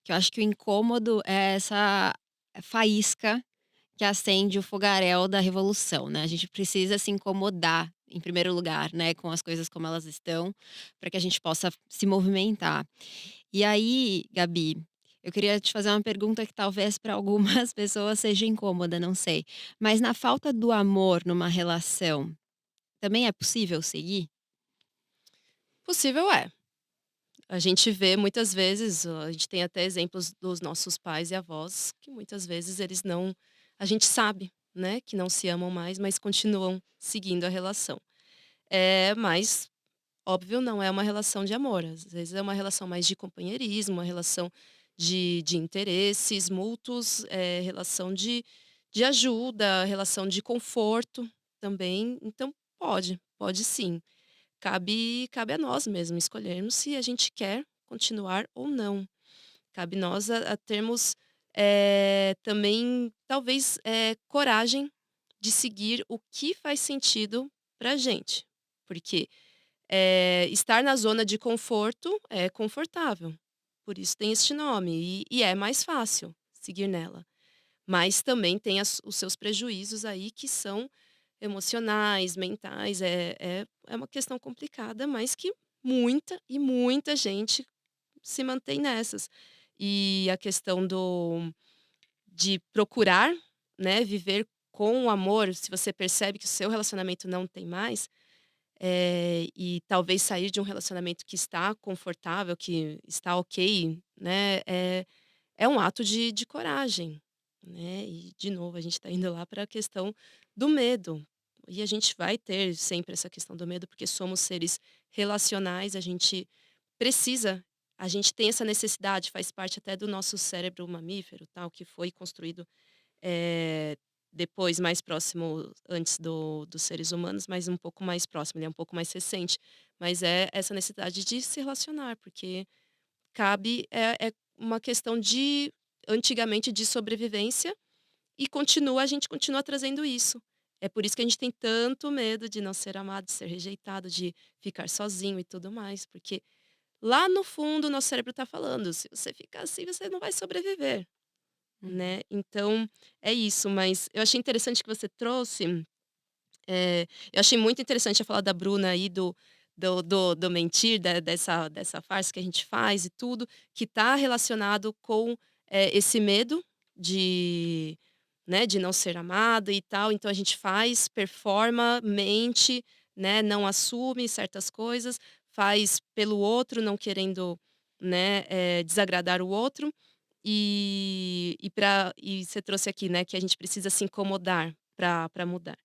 que eu acho que o incômodo é essa faísca que acende o fogaréu da revolução, né. A gente precisa se incomodar, em primeiro lugar, né, com as coisas como elas estão, para que a gente possa se movimentar. E aí, Gabi, eu queria te fazer uma pergunta que talvez para algumas pessoas seja incômoda, não sei. Mas na falta do amor numa relação, também é possível seguir? Possível é. A gente vê muitas vezes, a gente tem até exemplos dos nossos pais e avós, que muitas vezes eles não a gente sabe, né, que não se amam mais, mas continuam seguindo a relação. Mas, óbvio, não é uma relação de amor, às vezes é uma relação mais de companheirismo, uma relação de interesses mútuos, relação de ajuda, relação de conforto também, então pode sim. Cabe a nós mesmo escolhermos se a gente quer continuar ou não. Cabe nós a termos, também talvez, coragem de seguir o que faz sentido pra gente. Porque, estar na zona de conforto é confortável, por isso tem este nome, e é mais fácil seguir nela. Mas também tem os seus prejuízos aí que são emocionais, mentais, é uma questão complicada, mas que muita e muita gente se mantém nessas. E a questão de procurar, né, viver com o amor, se você percebe que o seu relacionamento não tem mais, e talvez sair de um relacionamento que está confortável, que está ok, né, é um ato de coragem, né, e de novo a gente está indo lá para a questão do medo. E a gente vai ter sempre essa questão do medo, porque somos seres relacionais, precisa a gente tem essa necessidade, faz parte até do nosso cérebro mamífero, tal, que foi construído, eh, depois mais próximo antes dos seres humanos, mas um pouco mais próximo, ele é um pouco mais recente. Mas é essa necessidade de se relacionar, porque é uma questão de antigamente de sobrevivência e a gente continua trazendo isso. É por isso que a gente tem tanto medo de não ser amado, de ser rejeitado, de ficar sozinho e tudo mais, porque lá no fundo o nosso cérebro está falando: "Se você ficar assim, você não vai sobreviver", Uhum. né. Então é isso, mas eu achei interessante que você trouxe, eu achei muito interessante a fala da Bruna aí do mentir, dessa farsa que a gente faz e tudo, que está relacionado com, esse medo de, né, de não ser amado e tal, então a gente faz, performa, mente, né, não assume certas coisas, faz pelo outro, não querendo, né, desagradar o outro, e você trouxe aqui, né, que a gente precisa se incomodar para mudar.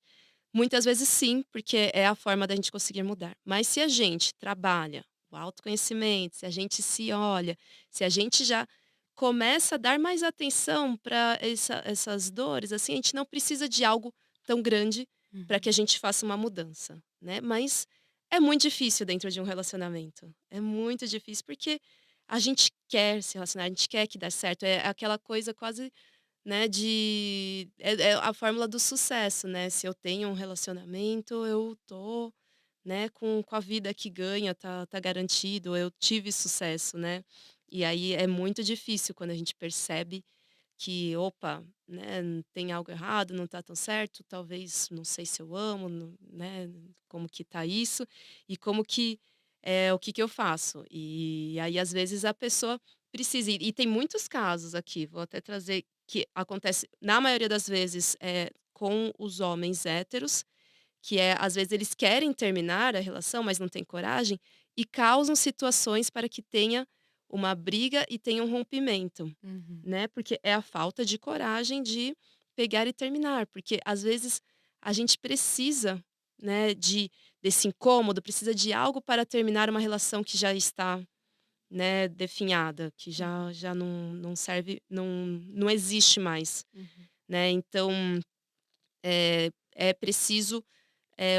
Muitas vezes sim, porque é a forma da gente conseguir mudar. Mas se a gente trabalha o autoconhecimento, se a gente se olha, se a gente já começa a dar mais atenção para essas dores, assim, a gente não precisa de algo tão grande para que Uhum. a gente faça uma mudança, né. Mas é muito difícil dentro de um relacionamento. É muito difícil, porque a gente quer se relacionar, a gente quer que dê certo, é aquela coisa quase, né, é a fórmula do sucesso, né, se eu tenho um relacionamento, eu tô, né, com a vida que ganha, tá garantido, eu tive sucesso, né. E aí é muito difícil quando a gente percebe que: "Opa, né, tem algo errado, não tá tão certo, talvez não sei se eu amo, né, como que tá isso, e como que o que que eu faço?". E aí, às vezes, a pessoa precisa e tem muitos casos aqui, vou até trazer, que acontece na maioria das vezes, com os homens héteros, que às vezes eles querem terminar a relação, mas não têm coragem, e causam situações para que tenha uma briga e tem um rompimento, Uhum. né? Porque é a falta de coragem de pegar e terminar, porque às vezes a gente precisa, né, desse incômodo, precisa de algo para terminar uma relação que já está, né, definhada, que já não serve, não existe mais, Uhum. né? Então é preciso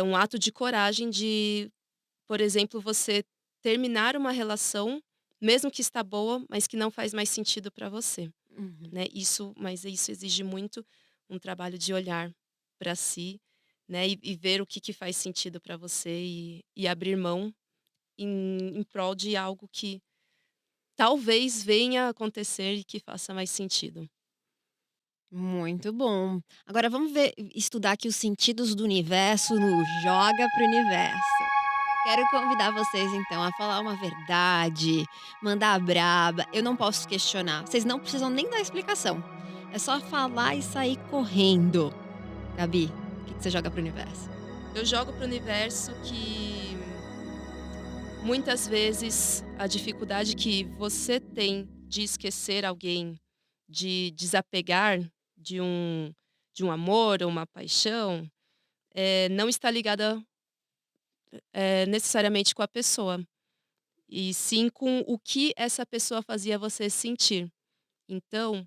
um ato de coragem de, por exemplo, você terminar uma relação, mesmo que está boa, mas que não faz mais sentido para você, Uhum. né? Mas isso exige muito um trabalho de olhar para si, né? E ver o que faz sentido para você e abrir mão em prol de algo que talvez venha a acontecer e que faça mais sentido. Muito bom. Agora vamos ver estudar aqui os sentidos do universo no Joga para o Universo. Quero convidar vocês então a falar uma verdade, mandar a braba. Eu não posso questionar. Vocês não precisam nem dar explicação. É só falar e sair correndo. Gabi, o que você joga para o universo? Eu jogo para o universo que muitas vezes a dificuldade que você tem de esquecer alguém, de desapegar de um amor ou uma paixão, não está ligada, necessariamente com a pessoa, e sim com o que essa pessoa fazia você sentir. Então,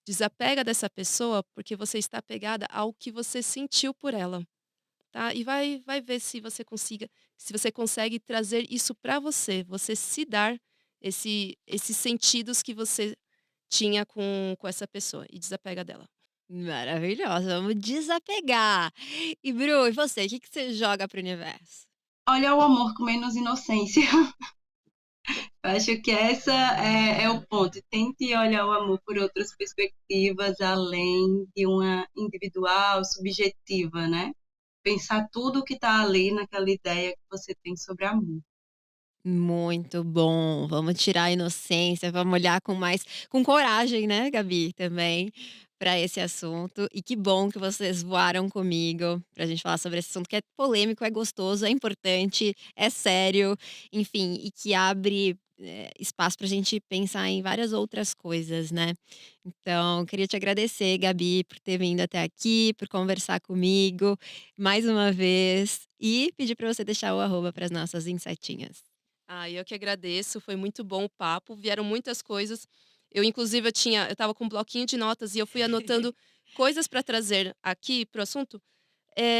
desapega dessa pessoa, porque você está apegada ao que você sentiu por ela, tá? E vai ver se você consegue trazer isso para você, você se dar esses sentidos que você tinha com essa pessoa e desapega dela. Maravilhosa, vamos desapegar. E Bru, e você? O que você joga para o universo? Olha o amor com menos inocência. Eu acho que essa é o ponto. Tente olhar o amor por outras perspectivas, além de uma individual, subjetiva, né? Pensar tudo que está ali naquela ideia que você tem sobre amor. Muito bom. Vamos tirar a inocência, vamos olhar com coragem, né, Gabi, também, para esse assunto. E que bom que vocês voaram comigo pra gente falar sobre esse assunto que é polêmico, é gostoso, é importante, é sério, enfim, e que abre, espaço pra gente pensar em várias outras coisas, né. Então, queria te agradecer, Gabi, por ter vindo até aqui, por conversar comigo mais uma vez e pedir para você deixar o arroba para as nossas insetinhas. Ah, eu que agradeço, foi muito bom o papo, vieram muitas coisas. Eu estava com um bloquinho de notas e eu fui anotando coisas para trazer aqui para o assunto,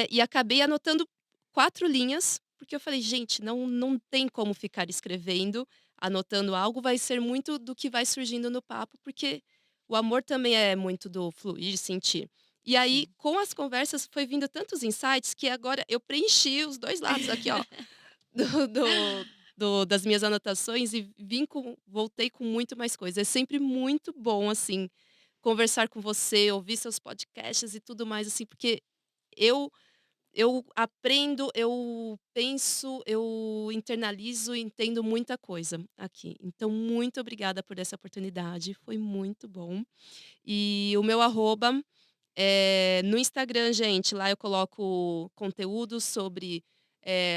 e acabei anotando 4 linhas, porque eu falei: "Gente, não tem como ficar escrevendo, anotando algo, vai ser muito do que vai surgindo no papo", porque o amor também é muito do fluir, sentir. E aí, Sim. com as conversas, foi vindo tantos insights que agora eu preenchi os 2 lados aqui, ó, do do das minhas anotações e voltei com muito mais coisa. É sempre muito bom, assim, conversar com você, ouvir seus podcasts e tudo mais, assim, porque eu eu aprendo, eu penso, eu internalizo e entendo muita coisa aqui. Então, muito obrigada por essa oportunidade, foi muito bom. E o meu arroba no Instagram, gente, lá eu coloco conteúdo sobre,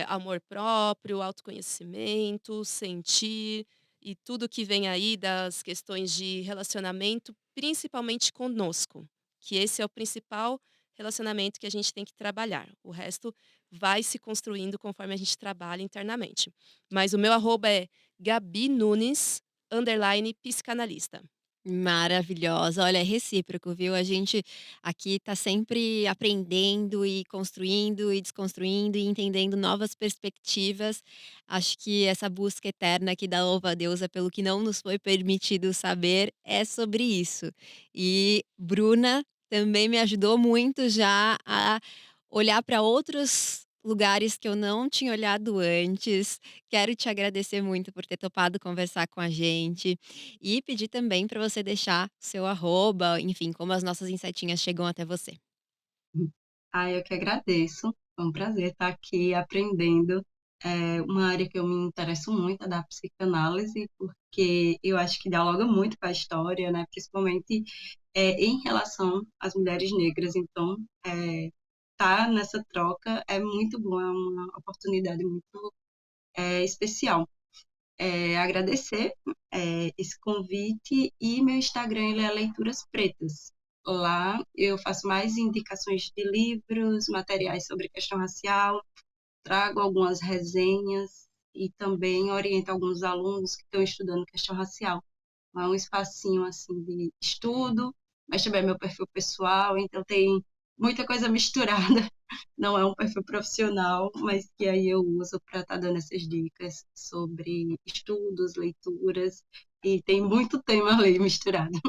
amor próprio, autoconhecimento, sentir e tudo que vem aí das questões de relacionamento, principalmente conosco, que esse é o principal relacionamento que a gente tem que trabalhar. O resto vai se construindo conforme a gente trabalha internamente. Mas o meu arroba é Gabi Nunes, underline psicanalista. Maravilhosa. Olha, é recíproco, viu? A gente aqui tá sempre aprendendo e construindo e desconstruindo e entendendo novas perspectivas. Acho que essa busca eterna que dá louva a Deus é pelo que não nos foi permitido saber é sobre isso. E Bruna também me ajudou muito já a olhar para outros lugares que eu não tinha olhado antes. Quero te agradecer muito por ter topado conversar com a gente. E pedir também para você deixar seu arroba, enfim, como as nossas insetinhas chegam até você. Ah, eu que agradeço. Foi um prazer estar aqui aprendendo. É uma área que eu me interesso muito, é da psicanálise, porque eu acho que dialoga muito com a história, né? Principalmente em relação às mulheres negras. Então, tá nessa troca é muito bom, é uma oportunidade muito especial. agradecer esse convite, e meu Instagram ele é Leituras Pretas. Lá eu faço mais indicações de livros, materiais sobre questão racial, trago algumas resenhas e também oriento alguns alunos que estão estudando questão racial. É um espacinho assim de estudo, mas também é meu perfil pessoal, então tem muita coisa misturada. Não é um perfil profissional, mas que aí eu uso para estar dando essas dicas sobre estudos, leituras, e tem muito tema ali misturado.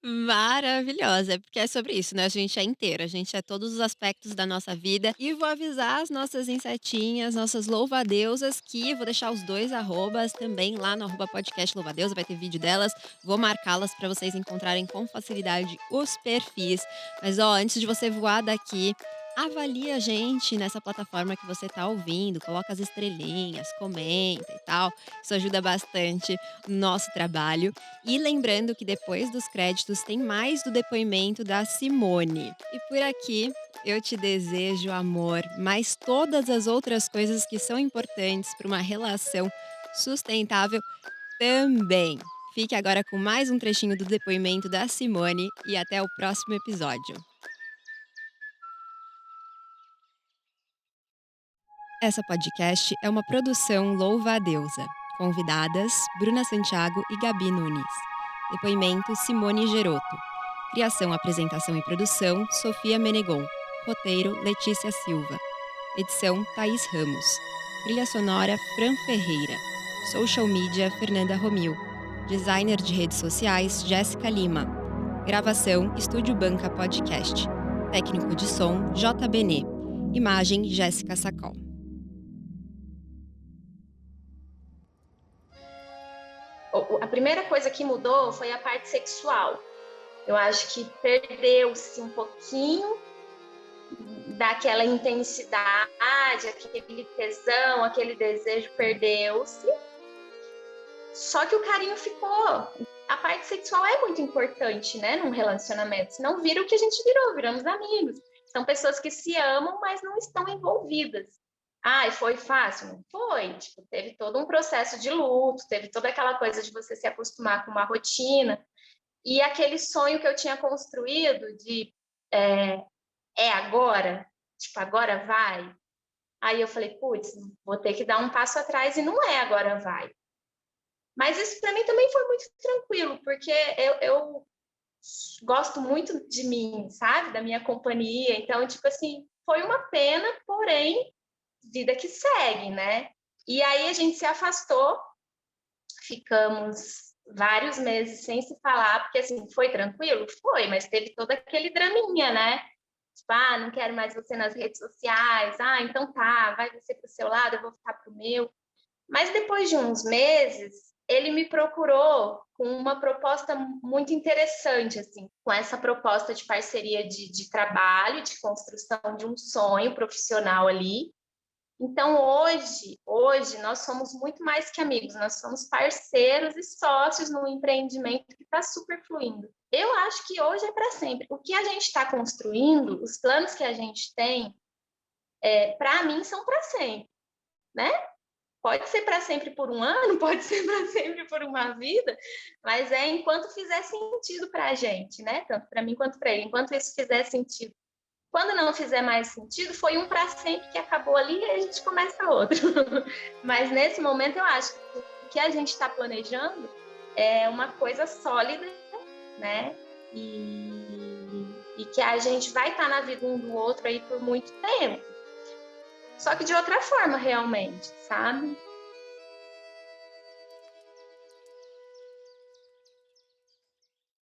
Maravilhosa, porque é sobre isso, né, a gente é inteira, a gente é todos os aspectos da nossa vida. E vou avisar as nossas insetinhas, nossas louvadeusas, que vou deixar os 2 arrobas também lá no @podcast louvadeusa, vai ter vídeo delas, vou marcá-las para vocês encontrarem com facilidade os perfis. Mas ó, antes de você voar daqui, avalie a gente nessa plataforma que você tá ouvindo, coloca as estrelinhas, comenta e tal, isso ajuda bastante no nosso trabalho. E lembrando que depois dos créditos tem mais do depoimento da Simone. E por aqui eu te desejo amor, mas todas as outras coisas que são importantes para uma relação sustentável também. Fique agora com mais um trechinho do depoimento da Simone e até o próximo episódio. Essa podcast é uma produção Louva a Deusa. Convidadas: Bruna Santiago e Gabi Nunes. Depoimento: Simone Geroto. Criação, apresentação e produção: Sofia Menegon. Roteiro: Letícia Silva. Edição: Thaís Ramos. Trilha sonora: Fran Ferreira. Social media: Fernanda Romil. Designer de redes sociais: Jéssica Lima. Gravação: Estúdio Banca Podcast. Técnico de som: J. Benê. Imagem: Jéssica Sacol. A primeira coisa que mudou foi a parte sexual. Eu acho que perdeu-se um pouquinho daquela intensidade, aquele tesão, aquele desejo, perdeu-se. Só que o carinho ficou. A parte sexual é muito importante, né, num relacionamento. Senão vira o que a gente virou, viramos amigos. São pessoas que se amam, mas não estão envolvidas. E foi fácil? Não foi. Tipo, teve todo um processo de luto, teve toda aquela coisa de você se acostumar com uma rotina. E aquele sonho que eu tinha construído de agora, tipo, agora vai. Aí eu falei, putz, vou ter que dar um passo atrás e não é agora vai. Mas isso para mim também foi muito tranquilo, porque eu gosto muito de mim, sabe? Da minha companhia. Então, tipo assim, foi uma pena, porém, vida que segue, né? E aí a gente se afastou, ficamos vários meses sem se falar, porque assim, foi tranquilo? Foi, mas teve todo aquele draminha, né? Tipo, não quero mais você nas redes sociais, então tá, vai você pro seu lado, eu vou ficar pro meu. Mas depois de uns meses, ele me procurou com uma proposta muito interessante, assim, com essa proposta de parceria de trabalho, de construção de um sonho profissional ali. Então, hoje nós somos muito mais que amigos, nós somos parceiros e sócios num empreendimento que está super fluindo. Eu acho que hoje é para sempre. O que a gente está construindo, os planos que a gente tem, para mim, são para sempre, né? Pode ser para sempre por um ano, pode ser para sempre por uma vida, mas é enquanto fizer sentido para a gente, né? Tanto para mim quanto para ele, enquanto isso fizer sentido. Quando não fizer mais sentido, foi um para sempre que acabou ali e a gente começa outro. Mas nesse momento eu acho que o que a gente está planejando é uma coisa sólida, né? E que a gente vai estar na vida um do outro aí por muito tempo. Só que de outra forma, realmente, sabe?